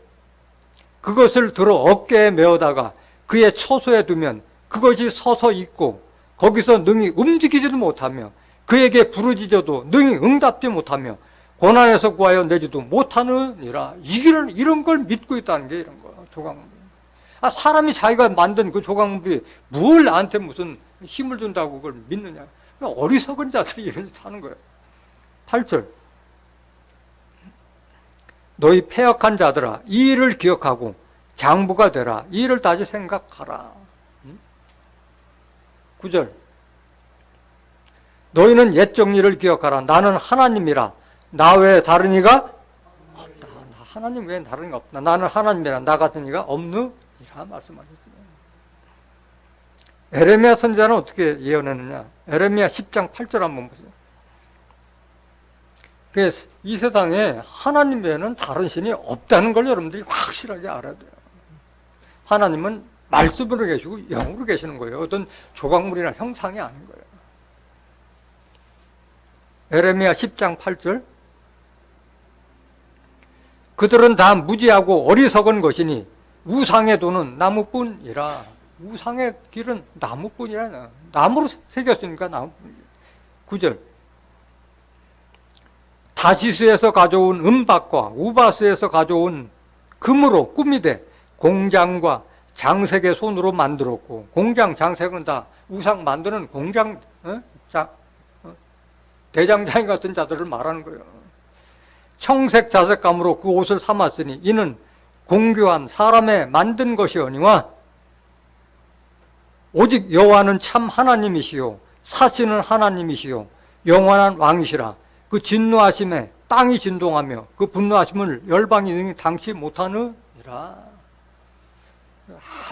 그것을 들어 어깨에 메어다가 그의 처소에 두면 그것이 서서 있고 거기서 능히 움직이지도 못하며 그에게 부르짖어도 능히 응답지 못하며 고난에서 구하여 내지도 못하느니라. 이런 걸 믿고 있다는 게 이런 거예요. 조각물이. 사람이 자기가 만든 그 조각물이 뭘 나한테 무슨 힘을 준다고 그걸 믿느냐. 어리석은 자들이 이런 짓 하는 거예요. 8절. 너희 패역한 자들아 이 일을 기억하고 장부가 되라. 이 일을 다시 생각하라. 9절. 너희는 옛 정리를 기억하라. 나는 하나님이라. 나 외에 다른 이가 없다. 하나님 외에 다른 이가 없다. 나는 하나님이라. 나 같은 이가 없느니라 말씀하셨습니다. 에레미야 선지자는 어떻게 예언했느냐. 에레미야 10장 8절 한번 보세요. 그래서 이 세상에 하나님 외에는 다른 신이 없다는 걸 여러분들이 확실하게 알아야 돼요. 하나님은 말씀으로 계시고 영으로 계시는 거예요. 어떤 조각물이나 형상이 아닌 거예요. 에레미야 10장 8절. 그들은 다 무지하고 어리석은 것이니 우상의 도는 나무뿐이라. 우상의 길은 나무뿐이라. 나무로 새겼으니까 나무뿐이라. 9절. 다시스에서 가져온 은박과 우바스에서 가져온 금으로 꾸미되 공장과 장색의 손으로 만들었고, 공장 장색은 다 우상 만드는 공장 대장장이 같은 자들을 말하는 거예요. 청색 자색감으로 그 옷을 삼았으니 이는 공교한 사람의 만든 것이오니와 오직 여호와는 참 하나님이시요 사시는 하나님이시요 영원한 왕이시라. 그 진노하심에 땅이 진동하며 그 분노하심을 열방이 능히 당치 못하느니라.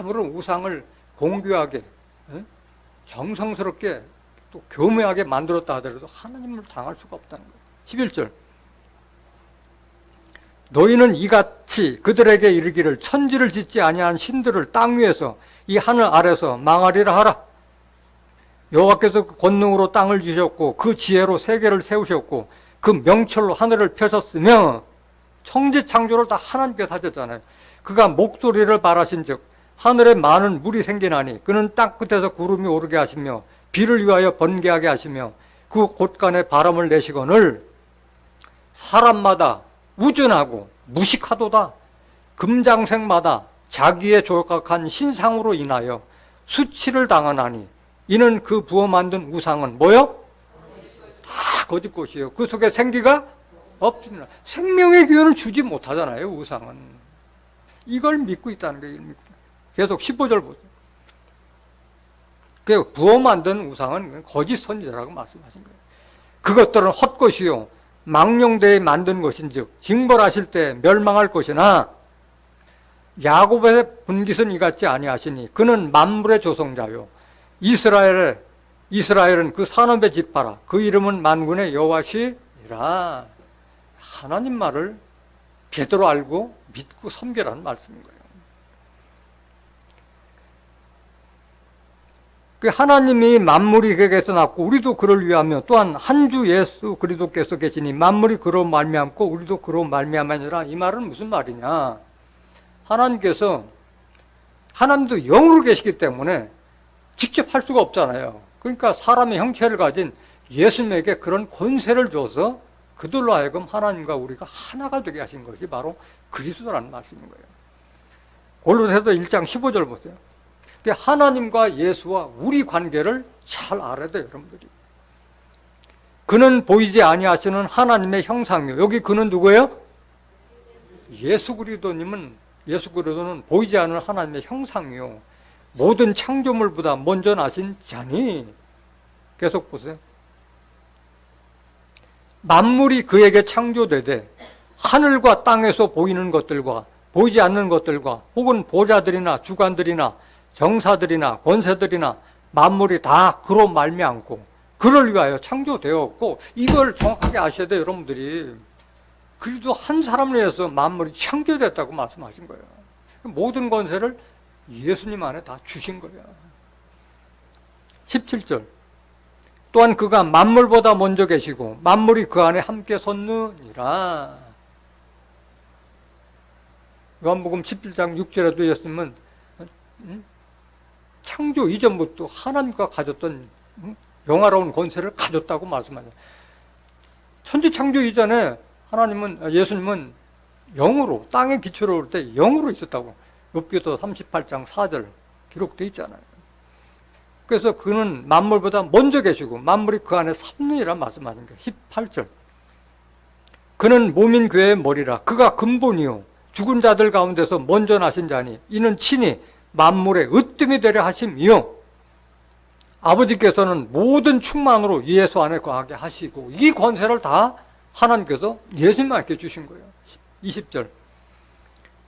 아무런 우상을 공교하게 정성스럽게 또 교묘하게 만들었다 하더라도 하나님을 당할 수가 없다는 거예요. 11절 너희는 이같이 그들에게 이르기를 천지를 짓지 아니한 신들을 땅 위에서 이 하늘 아래서 망하리라 하라. 여호와께서 그 권능으로 땅을 주셨고 그 지혜로 세계를 세우셨고 그 명철로 하늘을 펴셨으며 천지 창조를 다 하나님께서 하셨잖아요. 그가 목소리를 발하신즉 하늘에 많은 물이 생기나니 그는 땅 끝에서 구름이 오르게 하시며 비를 위하여 번개하게 하시며 그 곳간에 바람을 내시거늘 사람마다 우준하고 무식하도다. 금장색마다 자기의 조각한 신상으로 인하여 수치를 당하나니 이는 그 부어 만든 우상은 뭐요? 다 거짓것이에요. 그 속에 생기가 없습니다. 생명의 기회를 주지 못하잖아요. 우상은. 이걸 믿고 있다는 거예요. 계속 15절 보세요. 그 부어 만든 우상은 거짓 선지자라고 말씀하신 거예요. 그것들은 헛것이요 망령되이 만든 것인즉 징벌하실 때 멸망할 것이나 야곱의 분깃은 이같지 아니하시니 그는 만물의 조성자요 이스라엘은 그 산업의 지파라. 그 이름은 만군의 여호와시니라. 하나님 말을 제대로 알고 믿고 섬기라는 말씀인 거예요. 그 하나님이 만물이 그에게서 났고 우리도 그를 위하며 또한 한 주 예수 그리스도께서 계시니 만물이 그로 말미암고 우리도 그로 말미암으니라. 이 말은 무슨 말이냐? 하나님께서 하나님도 영으로 계시기 때문에 직접 할 수가 없잖아요. 그러니까 사람의 형체를 가진 예수님에게 그런 권세를 줘서 그들로 하여금 하나님과 우리가 하나가 되게 하신 것이 바로 그리스도라는 말씀인 거예요. 골로새서 1장 15절 보세요. 하나님과 예수와 우리 관계를 잘 알아야 돼요, 여러분들이. 그는 보이지 아니하시는 하나님의 형상이요. 여기 그는 누구예요? 예수 그리스도는 보이지 않는 하나님의 형상이요. 모든 창조물보다 먼저 나신 자니. 계속 보세요. 만물이 그에게 창조되되 하늘과 땅에서 보이는 것들과 보이지 않는 것들과 혹은 보좌들이나 주관들이나 정사들이나 권세들이나 만물이 다 그로 말미암고 그를 위하여 창조되었고, 이걸 정확하게 아셔야 돼요, 여러분들이. 그리도 한 사람을 위해서 만물이 창조됐다고 말씀하신 거예요. 모든 권세를 예수님 안에 다 주신 거예요. 17절 또한 그가 만물보다 먼저 계시고 만물이 그 안에 함께 섰느니라. 요한복음 17장 6절에도 예수님은 창조 이전부터 하나님과 가졌던 영화로운 권세를 가졌다고 말씀하죠. 천지 창조 이전에 예수님은 영으로, 땅의 기초를 올 때 영으로 있었다고 욥기서 38장 4절 기록되어 있잖아요. 그래서 그는 만물보다 먼저 계시고 만물이 그 안에 섰느니라 말씀하신 거예요. 18절 그는 몸인 교회의 머리라. 그가 근본이요 죽은 자들 가운데서 먼저 나신 자니 이는 친히 만물의 으뜸이 되려 하심이요 아버지께서는 모든 충만으로 예수 안에 거하게 하시고, 이 권세를 다 하나님께서 예수님께 주신 거예요. 20절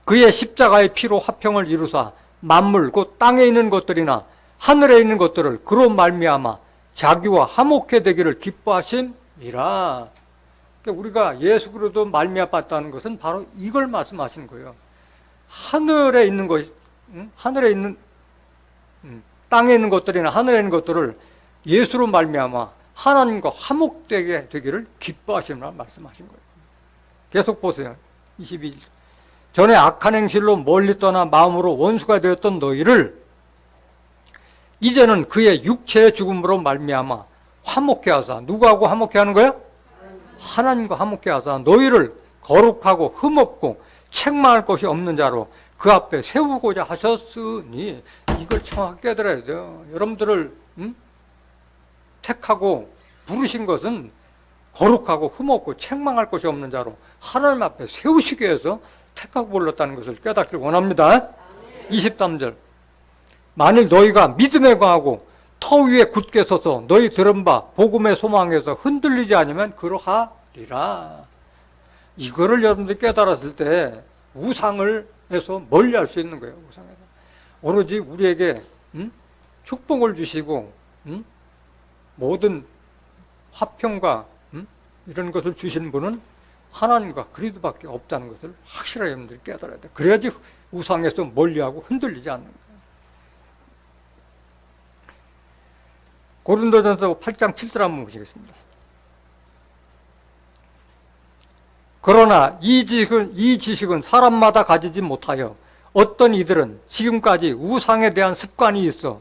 그의 십자가의 피로 화평을 이루사 만물 곧 땅에 있는 것들이나 하늘에 있는 것들을 그로 말미암아 자기와 화목해 되기를 기뻐하심이라. 그러니까 우리가 예수 그리스도 말미암았다는 것은 바로 이걸 말씀하시는 거예요. 하늘에 있는 것, 땅에 있는 것들이나 하늘에 있는 것들을 예수로 말미암아 하나님과 화목되게 되기를 기뻐하시라 말씀하신 거예요. 계속 보세요. 22절 전에 악한 행실로 멀리 떠나 마음으로 원수가 되었던 너희를 이제는 그의 육체의 죽음으로 말미암아 화목해 하사. 누구하고 화목해 하는 거야? 하나님과 화목케 하사 너희를 거룩하고 흠없고 책망할 것이 없는 자로 그 앞에 세우고자 하셨으니, 이걸 정확히 깨달아야 돼요. 여러분들을 택하고 부르신 것은 거룩하고 흠없고 책망할 것이 없는 자로 하나님 앞에 세우시기 위해서 택하고 불렀다는 것을 깨닫길 원합니다. 23절, 만일 너희가 믿음에 강하고 터 위에 굳게 서서 너희 들은 바 복음의 소망에서 흔들리지 않으면 그러하리라. 이거를 여러분들이 깨달았을 때 우상을 해서 멀리할 수 있는 거예요. 우상에서 오로지 우리에게 축복을 주시고 모든 화평과 이런 것을 주시는 분은 하나님과 그리스도밖에 없다는 것을 확실하게 여러분들이 깨달아야 돼요. 그래야지 우상에서 멀리하고 흔들리지 않는 거예요. 고린도전서 8장 7절 한번 보시겠습니다. 그러나 이 지식은 사람마다 가지지 못하여 어떤 이들은 지금까지 우상에 대한 습관이 있어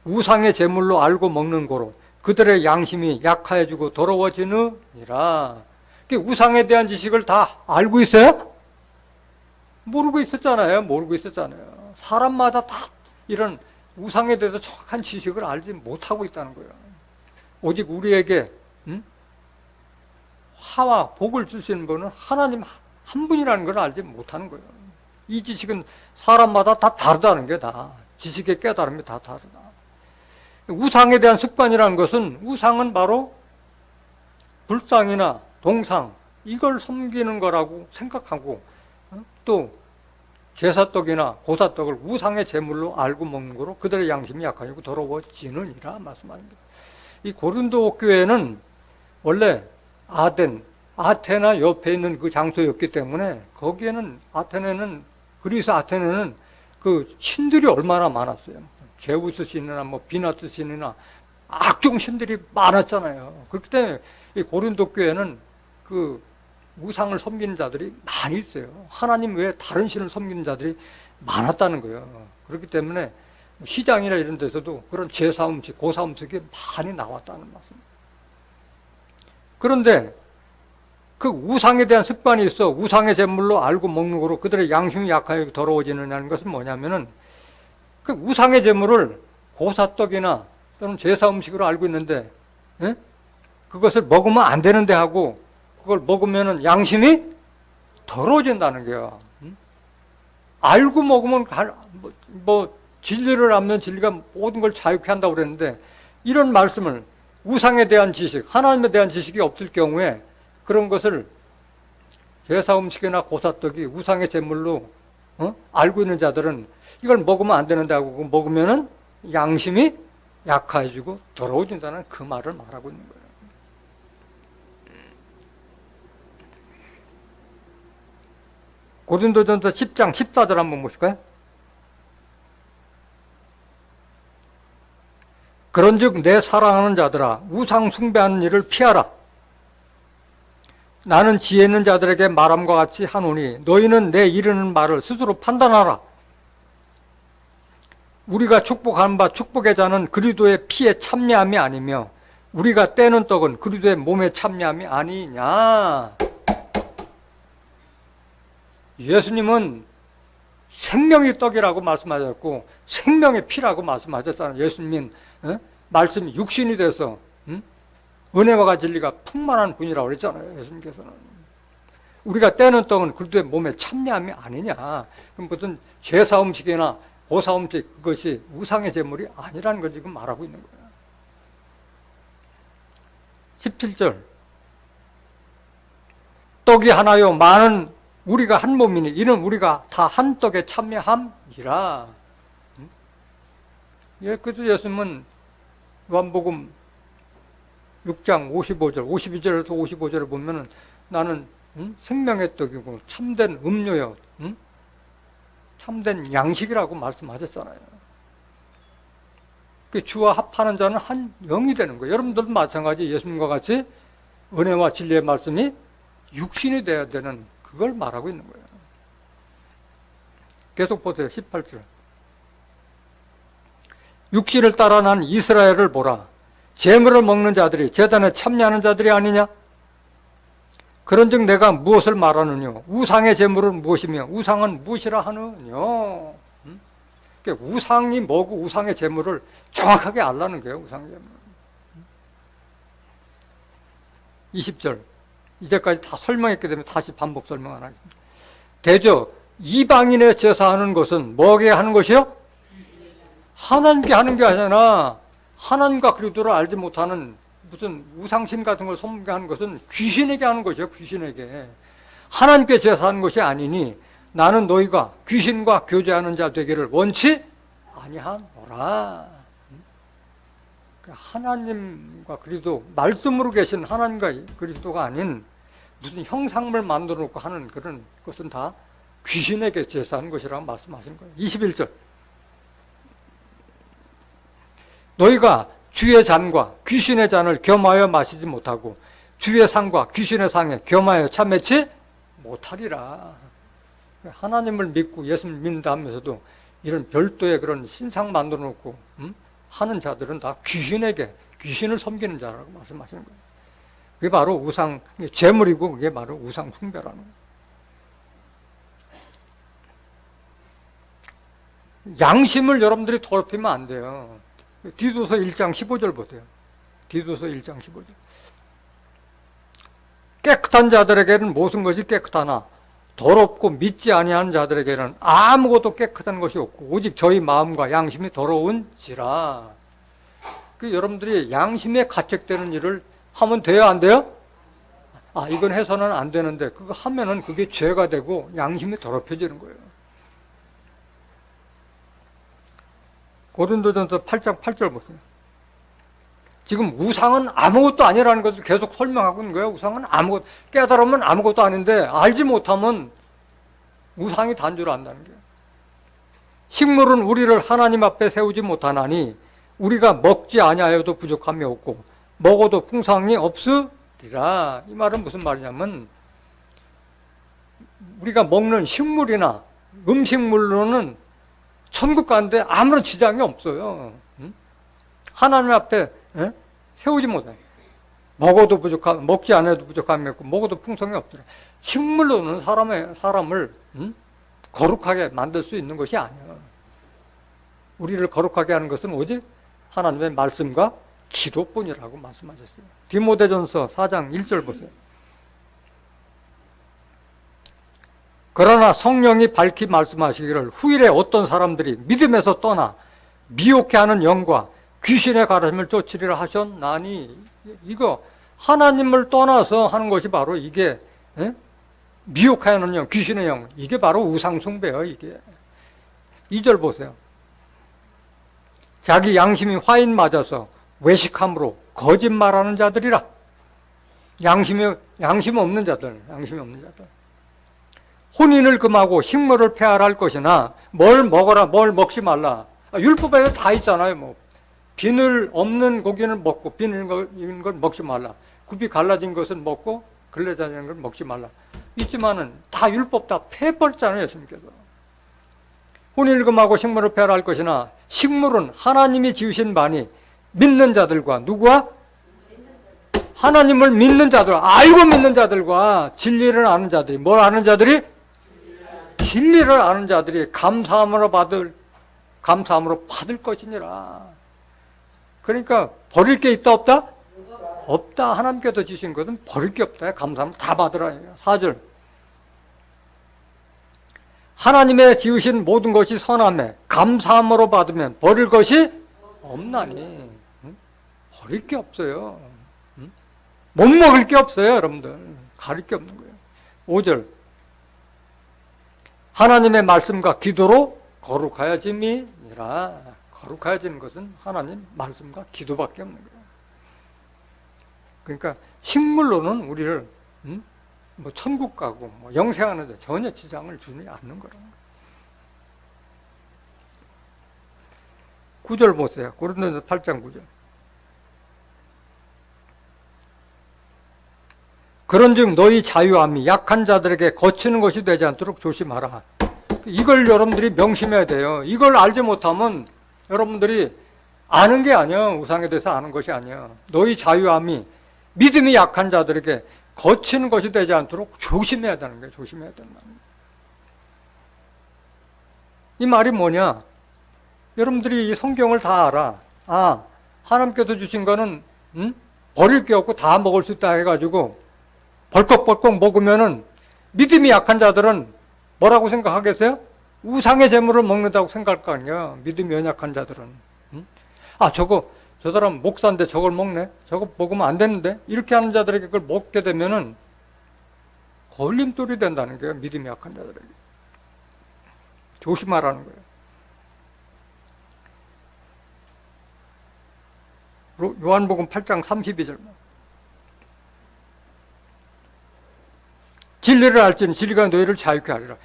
우상의 제물로 알고 먹는 거로 그들의 양심이 약해지고 더러워지느니라. 우상에 대한 지식을 다 알고 있어요? 모르고 있었잖아요. 모르고 있었잖아요. 사람마다 다 이런 우상에 대해서 정확한 지식을 알지 못하고 있다는 거예요. 오직 우리에게 화와 복을 주시는 분은 하나님 한 분이라는 걸 알지 못하는 거예요. 이 지식은 사람마다 다 다르다는 게 다 지식의 깨달음이 다 다르다. 우상에 대한 습관이라는 것은, 우상은 바로 불상이나 동상 이걸 섬기는 거라고 생각하고 또 제사떡이나 고사떡을 우상의 제물로 알고 먹는 거로 그들의 양심이 약해지고 더러워지느니라 말씀합니다. 이 고린도 교회는 원래 아테나 옆에 있는 그 장소였기 때문에 거기에는 그리스 아테네는 그 신들이 얼마나 많았어요. 제우스 신이나 비나스 신이나 악종 신들이 많았잖아요. 그렇기 때문에 이 고린도 교회는 그 우상을 섬기는 자들이 많이 있어요. 하나님 외에 다른 신을 섬기는 자들이 많았다는 거예요. 그렇기 때문에 시장이나 이런 데서도 그런 제사 음식, 고사 음식이 많이 나왔다는 말씀입니다. 그런데 그 우상에 대한 습관이 있어 우상의 제물로 알고 먹는 거로 그들의 양심이 약하게 더러워지느냐는 것은 뭐냐면은, 그 우상의 제물을 고사떡이나 또는 제사 음식으로 알고 있는데 그것을 먹으면 안 되는데 하고 그걸 먹으면 양심이 더러워진다는 거예요. 알고 먹으면 진리를 알면 진리가 모든 걸 자유케 한다고 그랬는데, 이런 말씀을 우상에 대한 지식, 하나님에 대한 지식이 없을 경우에 그런 것을 제사 음식이나 고사떡이 우상의 제물로 알고 있는 자들은 이걸 먹으면 안 되는데 하고 먹으면 양심이 약해지고 더러워진다는 그 말을 말하고 있는 거예요. 고린도전서 10장 14절 한번 보실까요? 그런즉 내 사랑하는 자들아, 우상 숭배하는 일을 피하라. 나는 지혜 있는 자들에게 말함과 같이 하노니 너희는 내 이르는 말을 스스로 판단하라. 우리가 축복하는 바 축복의 자는 그리스도의 피에 참여함이 아니며 우리가 떼는 떡은 그리스도의 몸에 참여함이 아니냐. 예수님은 생명의 떡이라고 말씀하셨고 생명의 피라고 말씀하셨잖아요. 예수님은 말씀이 육신이 돼서 은혜와 진리가 풍만한 분이라고 그랬잖아요. 예수님께서는. 우리가 떼는 떡은 그리스도의 몸에 참여함이 아니냐. 그럼 무슨 제사 음식이나 고사 음식, 그것이 우상의 제물이 아니라는 걸 지금 말하고 있는 거예요. 17절, 떡이 하나요 많은 우리가 한 몸이니 이는 우리가 다 한 떡에 참여함이라. 예, 그래서 예수님은 요한복음 6장 55절, 52절에서 55절을 보면은 나는 생명의 떡이고 참된 음료요, 참된 양식이라고 말씀하셨잖아요. 그 주와 합하는 자는 한 영이 되는 거예요. 여러분들도 마찬가지 예수님과 같이 은혜와 진리의 말씀이 육신이 되어야 되는 그걸 말하고 있는 거예요. 계속 보세요. 18절. 육신을 따라 난 이스라엘을 보라. 제물을 먹는 자들이 제단에 참여하는 자들이 아니냐? 그런즉 내가 무엇을 말하느냐? 우상의 제물은 무엇이며 우상은 무엇이라 하느냐? 그러니까 우상이 뭐고 우상의 제물을 정확하게 알라는 거예요. 우상의 제물. 20절. 이제까지 다 설명했기 때문에 다시 반복 설명 안 하겠습니다. 대저 이방인의 제사하는 것은 뭐게 하는 것이요? 하나님께 하는 게 아니라 하나님과 그리스도를 알지 못하는 무슨 우상신 같은 걸 섬기하는 것은 귀신에게 하는 것이요. 귀신에게. 하나님께 제사하는 것이 아니니 나는 너희가 귀신과 교제하는 자 되기를 원치 아니하노라. 하나님과 그리스도, 말씀으로 계신 하나님과 그리스도가 아닌 무슨 형상을 만들어 놓고 하는 그런 것은 다 귀신에게 제사하는 것이라고 말씀하시는 거예요. 21절. 너희가 주의 잔과 귀신의 잔을 겸하여 마시지 못하고 주의 상과 귀신의 상에 겸하여 참매치 못하리라. 하나님을 믿고 예수를 믿는다 하면서도 이런 별도의 그런 신상 만들어 놓고 하는 자들은 다 귀신에게, 귀신을 섬기는 자라고 말씀하시는 거예요. 그게 바로 우상, 제물이고 그게 바로 우상 숭배라는 거예요. 양심을 여러분들이 더럽히면 안 돼요. 디도서 1장 15절 보세요. 디도서 1장 15절. 깨끗한 자들에게는 모든 것이 깨끗하나 더럽고 믿지 아니하는 자들에게는 아무것도 깨끗한 것이 없고 오직 저희 마음과 양심이 더러운지라. 여러분들이 양심에 가책되는 일을 하면 돼요, 안 돼요? 이건 해서는 안 되는데 그거 하면은 그게 죄가 되고 양심이 더럽혀지는 거예요. 고린도전서 8장 8절 보세요. 지금 우상은 아무것도 아니라는 것을 계속 설명하고 있는 거예요. 우상은 아무것도, 깨달으면 아무것도 아닌데 알지 못하면 우상이 단주를 안다는 거예요. 식물은 우리를 하나님 앞에 세우지 못하나니 우리가 먹지 아니하여도 부족함이 없고 먹어도 풍성이 없으리라. 이 말은 무슨 말이냐면 우리가 먹는 식물이나 음식물로는 천국 가는데 아무런 지장이 없어요. 하나님 앞에 세우지 못해. 먹어도 부족함, 먹지 않아도 부족함이 없고 먹어도 풍성이 없더라. 식물로는 사람을 거룩하게 만들 수 있는 것이 아니에요. 우리를 거룩하게 하는 것은 오직 하나님의 말씀과 기도뿐이라고 말씀하셨어요. 디모데전서 4장 1절 보세요. 그러나 성령이 밝히 말씀하시기를 후일에 어떤 사람들이 믿음에서 떠나 미혹해하는 영과 귀신의 가르침을 쫓으리라 하셨나니, 이거 하나님을 떠나서 하는 것이 바로 이게 미혹하는 영, 귀신의 영, 이게 바로 우상숭배예요. 이게 2절 보세요. 자기 양심이 화인 맞아서 외식함으로 거짓말하는 자들이라. 양심 없는 자들. 혼인을 금하고 식물을 폐하할 것이나 뭘 먹어라 뭘 먹지 말라. 율법에 다 있잖아요. 뭐 비늘 없는 고기는 먹고 비늘 있는 건 먹지 말라. 굽이 갈라진 것은 먹고 걸레다니는 건 먹지 말라. 있지만은 다 율법 다 폐버렸잖아요. 예수님께서. 혼인을 금하고 식물을 폐하할 것이나 식물은 하나님이 지으신 바니 믿는 자들과 누구와? 하나님을 믿는 자들, 알고 믿는 자들과 진리를 아는 자들이, 뭘 아는 자들이? 진리를 아는 자들이 감사함으로 받을 것이니라. 그러니까 버릴 게 있다 없다? 없다. 하나님께서 주신 것은 버릴 게 없다. 감사함을 다 받으라. 4절. 하나님의 지으신 모든 것이 선함에 감사함으로 받으면 버릴 것이 없나니. 버릴 게 없어요. 못 먹을 게 없어요. 여러분들. 가릴 게 없는 거예요. 5절. 하나님의 말씀과 기도로 거룩하여짐이니라. 거룩하여지는 것은 하나님 말씀과 기도밖에 없는 거예요. 그러니까 식물로는 우리를 뭐 천국 가고 뭐 영생하는 데 전혀 지장을 주지 않는 거라는 거예요. 9절 보세요. 고린도전서 8장 9절. 그런즉 너희 자유함이 약한 자들에게 거치는 것이 되지 않도록 조심하라. 이걸 여러분들이 명심해야 돼요. 이걸 알지 못하면 여러분들이 아는 게 아니야. 우상에 대해서 아는 것이 아니야. 너희 자유함이 믿음이 약한 자들에게 거치는 것이 되지 않도록 조심해야 되는 거예요. 조심해야 된다는 거예요. 이 말이 뭐냐? 여러분들이 이 성경을 다 알아. 아, 하나님께서 주신 거는 버릴 게 없고 다 먹을 수 있다 해가지고 벌컥벌컥 먹으면은 믿음이 약한 자들은 뭐라고 생각하겠어요? 우상의 재물을 먹는다고 생각할 거 아니야. 믿음이 연약한 자들은. 아, 저 사람 목사인데 저걸 먹네? 저거 먹으면 안 되는데? 이렇게 하는 자들에게 그걸 먹게 되면은 걸림돌이 된다는 거예요. 믿음이 약한 자들에게. 조심하라는 거예요. 요한복음 8장 32절. 진리를 알지는 진리가 너희를 자유케 하리라.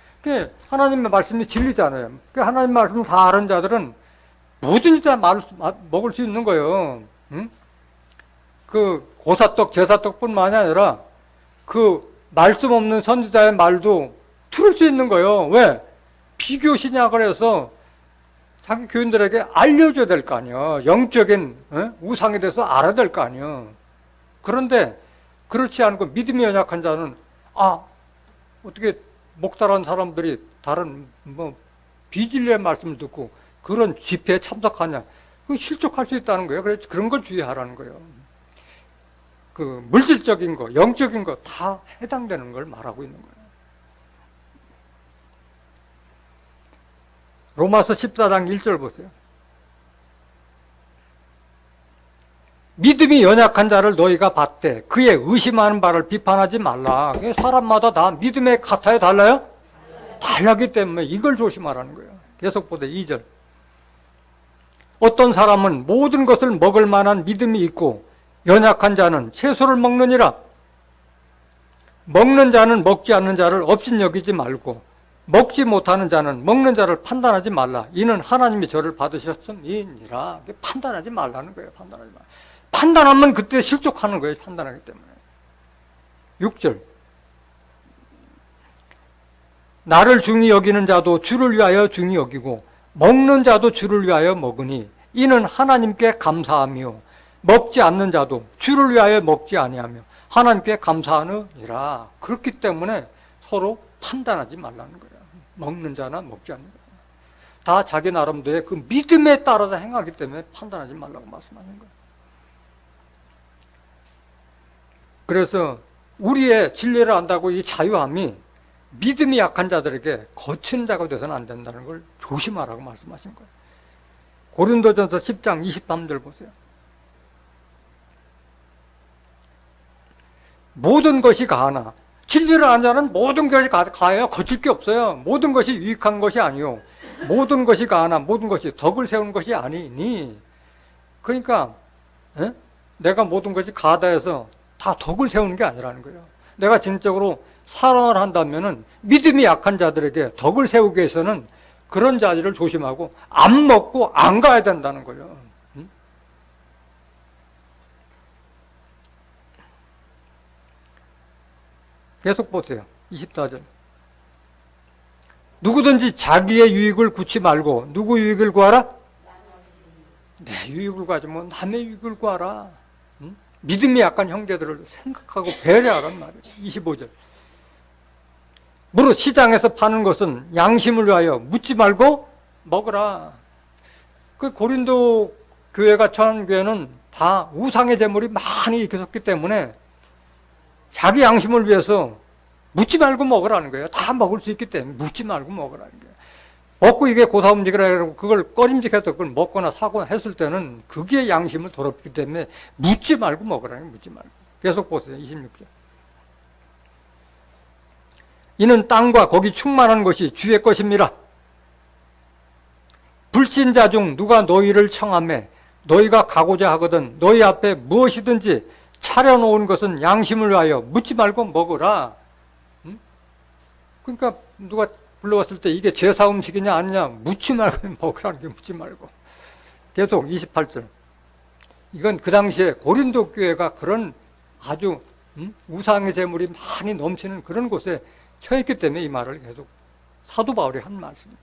하나님의 말씀이 진리잖아요. 하나님 말씀을 다 아는 자들은 뭐든지 다 먹을 수 있는 거예요. 응? 그 고사떡, 제사떡뿐만이 아니라 그 말씀 없는 선지자의 말도 들을 수 있는 거예요. 왜? 비교 신약을 해서 자기 교인들에게 알려줘야 될 거 아니에요. 영적인 우상에 대해서 알아야 될 거 아니에요. 그런데 그렇지 않고 믿음이 연약한 자는 어떻게 목사라는 사람들이 다른 비진리의 말씀을 듣고 그런 집회에 참석하냐? 그 실족할 수 있다는 거예요. 그래서 그런 걸 주의하라는 거예요. 그 물질적인 거, 영적인 거 다 해당되는 걸 말하고 있는 거예요. 로마서 14장 1절 보세요. 믿음이 연약한 자를 너희가 봤대. 그의 의심하는 바를 비판하지 말라. 사람마다 다 믿음에 같아요? 달라요? 달라기 때문에 이걸 조심하라는 거예요. 계속 보세요. 2절. 어떤 사람은 모든 것을 먹을 만한 믿음이 있고 연약한 자는 채소를 먹느니라. 먹는 자는 먹지 않는 자를 업신여기지 말고 먹지 못하는 자는 먹는 자를 판단하지 말라. 이는 하나님이 저를 받으셨음이니라. 판단하지 말라는 거예요. 판단하지 말라. 판단하면 그때 실족하는 거예요. 판단하기 때문에. 6절. 나를 중히 여기는 자도 주를 위하여 중히 여기고 먹는 자도 주를 위하여 먹으니 이는 하나님께 감사하며 먹지 않는 자도 주를 위하여 먹지 아니하며 하나님께 감사하느니라. 그렇기 때문에 서로 판단하지 말라는 거예요. 먹는 자나 먹지 않는 자. 다 자기 나름대로의 그 믿음에 따라서 행하기 때문에 판단하지 말라고 말씀하는 거예요. 그래서 우리의 진리를 안다고 이 자유함이 믿음이 약한 자들에게 거치는 자가 되서는 안 된다는 걸 조심하라고 말씀하신 거예요. 고린도전서 10장 23절 보세요. 모든 것이 가하나 진리를 아는 자는 모든 것이 가해요. 거칠 게 없어요. 모든 것이 유익한 것이 아니요. 모든 것이 가하나 모든 것이 덕을 세우는 것이 아니니. 그러니까 내가 모든 것이 가하다 해서 다 덕을 세우는 게 아니라는 거예요. 내가 진짜로 사랑을 한다면은 믿음이 약한 자들에게 덕을 세우기 위해서는 그런 자리를 조심하고 안 먹고 안 가야 된다는 거예요. 계속 보세요. 24절. 누구든지 자기의 유익을 구치 말고 누구 유익을 구하라? 내 유익을 구하지 뭐 남의 유익을 구하라. 믿음이 약한 형제들을 생각하고 배려하란 말이에요. 25절. 무릇 시장에서 파는 것은 양심을 위하여 묻지 말고 먹으라. 그 고린도 교회가 처한 교회는 다 우상의 제물이 많이 있었기 때문에 자기 양심을 위해서 묻지 말고 먹으라는 거예요. 다 먹을 수 있기 때문에 묻지 말고 먹으라는 거예요. 먹고 이게 고사음식이라고 그걸 꺼림직해서 그걸 먹거나 사거나 했을 때는 그게 양심을 더럽기 때문에 묻지 말고 먹으라는 거예요. 묻지 말고. 계속 보세요. 26절. 이는 땅과 거기 충만한 것이 주의 것입니다. 불신자 중 누가 너희를 청하매 너희가 가고자 하거든 너희 앞에 무엇이든지 차려놓은 것은 양심을 위하여 묻지 말고 먹으라. 그러니까 누가 불러왔을 때 이게 제사 음식이냐 아니냐 묻지 말고 먹으라는 게 묻지 말고. 계속 28절. 이건 그 당시에 고린도 교회가 그런 아주 우상의 제물이 많이 넘치는 그런 곳에 처했기 때문에 이 말을 계속 사도 바울이 한 말씀입니다.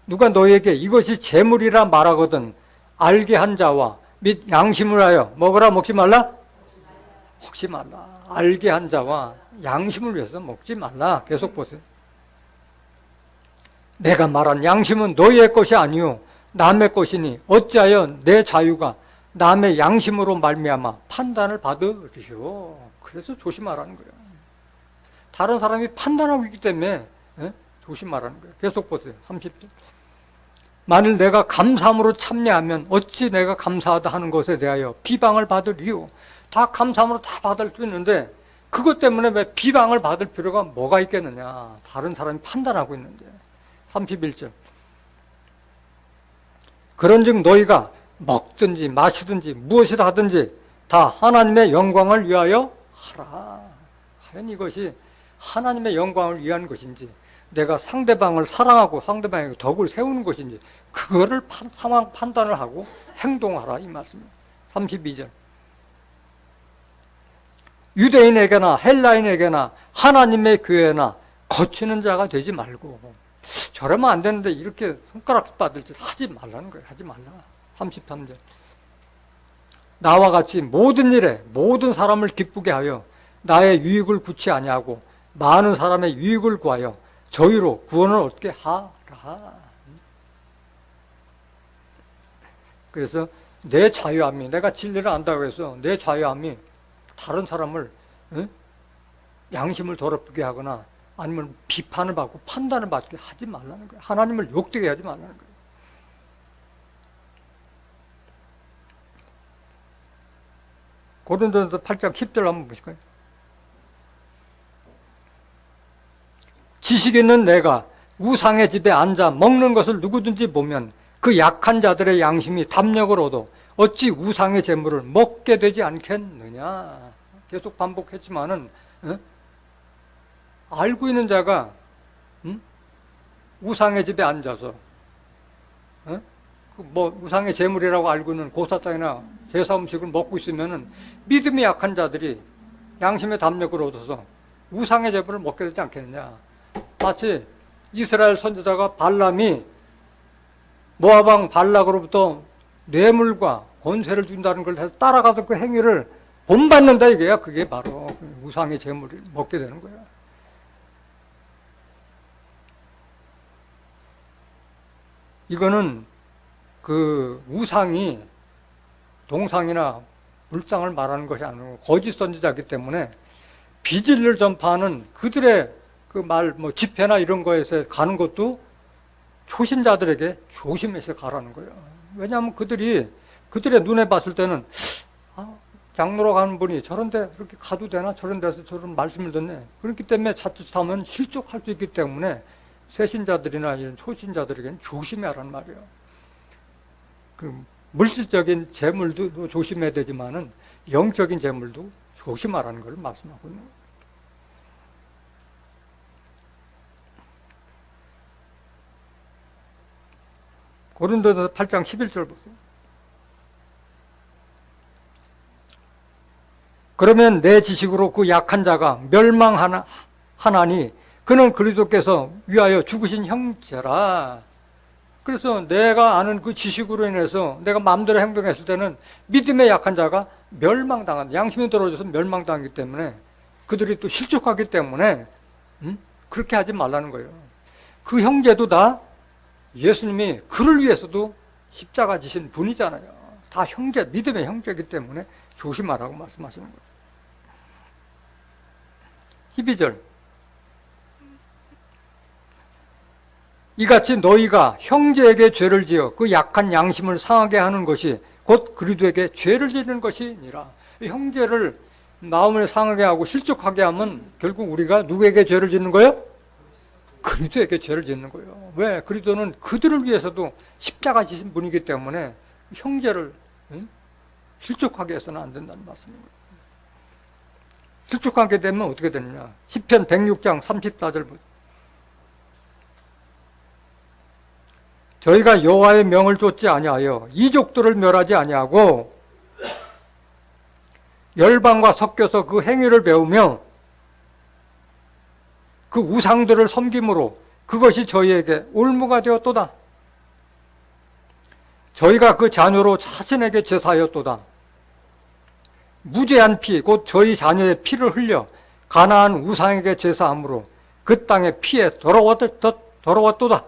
누가 너에게 이것이 제물이라 말하거든 알게 한 자와 및 양심을 하여 먹으라 먹지 말라? 먹지 말라. 알게 한 자와 양심을 위해서 먹지 말라. 계속 보세요. 내가 말한 양심은 너희의 것이 아니요 남의 것이니 어찌하여 내 자유가 남의 양심으로 말미암아 판단을 받으리요. 그래서 조심하라는 거예요. 다른 사람이 판단하고 있기 때문에 조심하라는 거예요. 계속 보세요. 30절. 만일 내가 감사함으로 참여하면 어찌 내가 감사하다 하는 것에 대하여 비방을 받으리요. 다 감사함으로 다 받을 수 있는데 그것 때문에 왜 비방을 받을 필요가 뭐가 있겠느냐. 다른 사람이 판단하고 있는데. 31절. 그런즉 너희가 먹든지 마시든지 무엇이라 하든지 다 하나님의 영광을 위하여 하라. 과연 이것이 하나님의 영광을 위한 것인지 내가 상대방을 사랑하고 상대방에게 덕을 세우는 것인지 그거를 상황 판단을 하고 행동하라 이 말씀입니다. 32절. 유대인에게나 헬라인에게나 하나님의 교회나 거치는 자가 되지 말고 저러면 안 되는데 이렇게 손가락 받을 짓 하지 말라는 거예요. 하지 말라. 33절. 나와 같이 모든 일에 모든 사람을 기쁘게 하여 나의 유익을 구치 아니하고 많은 사람의 유익을 구하여 저희로 구원을 얻게 하라. 그래서 내 자유함이 내가 진리를 안다고 해서 내 자유함이 다른 사람을 양심을 더럽게 하거나 아니면 비판을 받고 판단을 받게 하지 말라는 거예요. 하나님을 욕되게 하지 말라는 거예요. 고린도전서 8장 10절 한번 보실까요? 지식 있는 내가 우상의 집에 앉아 먹는 것을 누구든지 보면 그 약한 자들의 양심이 담력을 얻어 어찌 우상의 재물을 먹게 되지 않겠느냐. 계속 반복했지만은 알고 있는 자가 우상의 집에 앉아서 우상의 재물이라고 알고 있는 고사탕이나 제사 음식을 먹고 있으면은 믿음이 약한 자들이 양심의 담력을 얻어서 우상의 재물을 먹게 되지 않겠느냐. 마치 이스라엘 선지자가 발람이 모압왕 발락으로부터 뇌물과 권세를 준다는 걸 해서 따라가서 그 행위를 본받는다 이게야. 그게 바로 우상의 재물을 먹게 되는 거야. 이거는 그 우상이 동상이나 불상을 말하는 것이 아니고 거짓 선지자이기 때문에 비진리를 전파하는 그들의 그 말 집회나 이런 거에서 가는 것도 초신자들에게 조심해서 가라는 거예요. 왜냐하면 그들의 눈에 봤을 때는 장로로 가는 분이 저런데 그렇게 가도 되나? 저런 데서 저런 말씀을 듣네. 그렇기 때문에 자칫하면 실족할 수 있기 때문에 새신자들이나 이런 초신자들에게는 조심해라는 말이에요. 그 물질적인 재물도 조심해야 되지만은 영적인 재물도 조심하라는 걸 말씀하고 있는 거예요. 고린도전서 8장 11절 보세요. 그러면 내 지식으로 그 약한 자가 멸망하나니 그는 그리스도께서 위하여 죽으신 형제라. 그래서 내가 아는 그 지식으로 인해서 내가 마음대로 행동했을 때는 믿음의 약한 자가 멸망당한다. 양심이 떨어져서 멸망당하기 때문에 그들이 또 실족하기 때문에 그렇게 하지 말라는 거예요. 그 형제도 다 예수님이 그를 위해서도 십자가 지신 분이잖아요. 다 형제, 믿음의 형제이기 때문에 조심하라고 말씀하시는 거예요. 12절. 이같이 너희가 형제에게 죄를 지어 그 약한 양심을 상하게 하는 것이 곧 그리스도에게 죄를 지는 것이니라. 형제를 마음을 상하게 하고 실족하게 하면 결국 우리가 누구에게 죄를 짓는 거예요? 그리스도에게 죄를 짓는 거예요. 왜? 그리스도는 그들을 위해서도 십자가 지신 분이기 때문에 형제를 실족하게 해서는 안 된다는 말씀입니다. 실족하게 되면 어떻게 되느냐. 시편 106장 34절 보세요. 저희가 여호와의 명을 쫓지 아니하여 이족들을 멸하지 아니하고 열방과 섞여서 그 행위를 배우며 그 우상들을 섬김으로 그것이 저희에게 올무가 되었도다. 저희가 그 자녀로 자신에게 제사하였도다. 무죄한 피, 곧 저희 자녀의 피를 흘려 가나안 우상에게 제사함으로 그 땅의 피에 더러웠도다.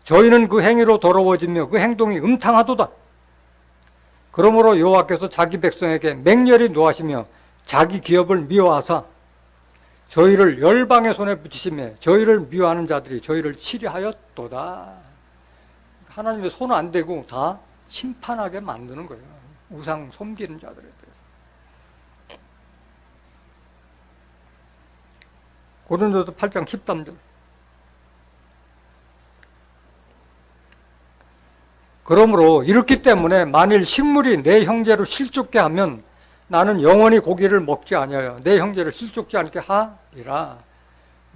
저희는 그 행위로 더러워지며 그 행동이 음탕하도다. 그러므로 여호와께서 자기 백성에게 맹렬히 노하시며 자기 기업을 미워하사 저희를 열방의 손에 붙이시며 저희를 미워하는 자들이 저희를 치리하였도다. 하나님의 손 안 대고 다 심판하게 만드는 거예요. 우상 섬기는 자들에 대해서. 고린도서 8장 13절. 그러므로 이렇기 때문에 만일 식물이 내 형제를 실족게 하면 나는 영원히 고기를 먹지 아니하여 내 형제를 실족지 않게 하리라.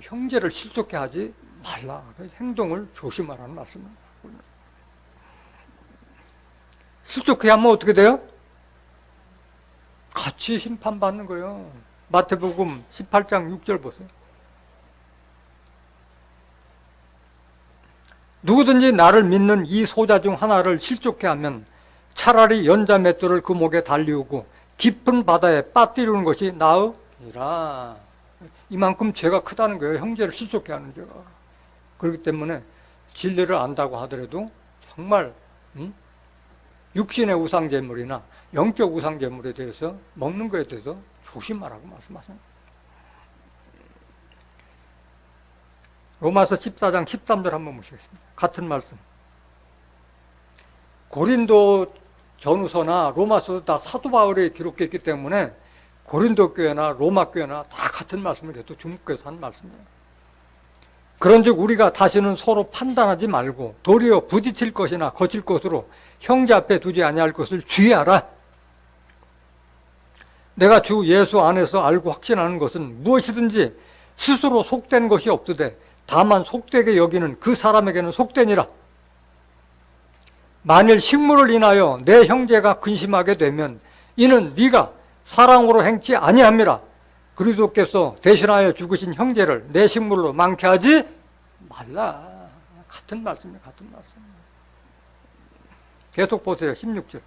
형제를 실족게 하지 말라. 행동을 조심하라는 말씀입니다. 실족해 하면 어떻게 돼요? 같이 심판받는 거예요. 마태복음 18장 6절 보세요. 누구든지 나를 믿는 이 소자 중 하나를 실족해 하면 차라리 연자 맷돌을 그 목에 달리우고 깊은 바다에 빠뜨리는 것이 나으리라. 이만큼 죄가 크다는 거예요. 형제를 실족해 하는 죄가. 그렇기 때문에 진리를 안다고 하더라도 정말 육신의 우상제물이나 영적 우상제물에 대해서 먹는 것에 대해서 조심하라고 말씀하십니다. 로마서 14장 13절 한번 보시겠습니다. 같은 말씀. 고린도 전후서나 로마서도 다 사도 바울이 기록했기 때문에 고린도 교회나 로마 교회나 다 같은 말씀을 계속 중국교에서 한 말씀이에요. 그런즉 우리가 다시는 서로 판단하지 말고 도리어 부딪힐 것이나 거칠 것으로 형제 앞에 두지 아니할 것을 주의하라. 내가 주 예수 안에서 알고 확신하는 것은 무엇이든지 스스로 속된 것이 없으되 다만 속되게 여기는 그 사람에게는 속되니라. 만일 식물을 인하여 내 형제가 근심하게 되면 이는 네가 사랑으로 행치 아니함이라. 그리스도께서 대신하여 죽으신 형제를 내 식물로 많게 하지 말라. 같은 말씀이에요. 같은 말씀. 계속 보세요. 16절.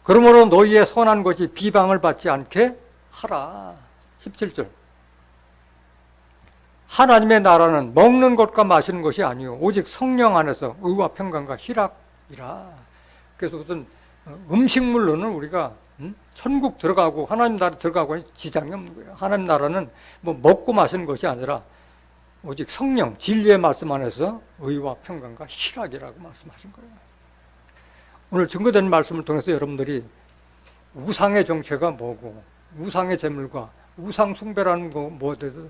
그러므로 너희의 선한 것이 비방을 받지 않게 하라. 17절. 하나님의 나라는 먹는 것과 마시는 것이 아니요 오직 성령 안에서 의와 평강과 희락이라. 그래서 무슨 음식물로는 우리가 천국 들어가고 하나님 나라 들어가고 지장이 없는 거예요. 하나님 나라는 뭐 먹고 마시는 것이 아니라 오직 성령, 진리의 말씀 안에서 의와 평강과 희락이라고 말씀하신 거예요. 오늘 증거된 말씀을 통해서 여러분들이 우상의 정체가 뭐고 우상의 제물과 우상 숭배라는 뭐에 대해서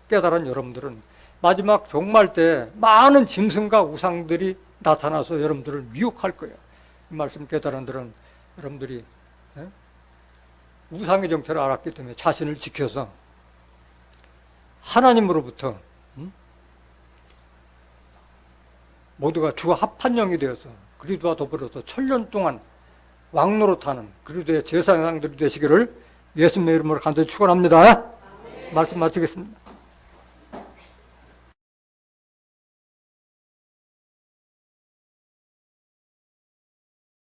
깨달은 여러분들은 마지막 종말 때 많은 짐승과 우상들이 나타나서 여러분들을 미혹할 거예요. 이 말씀 깨달은 들은 여러분들이 우상의 정체를 알았기 때문에 자신을 지켜서 하나님으로부터 모두가 주와 합한 영이 되어서 그리스도와 더불어서 1000년 동안 왕노릇하는 그리스도의 제사장들이 되시기를 예수님의 이름으로 간절히 축원합니다. 말씀 마치겠습니다.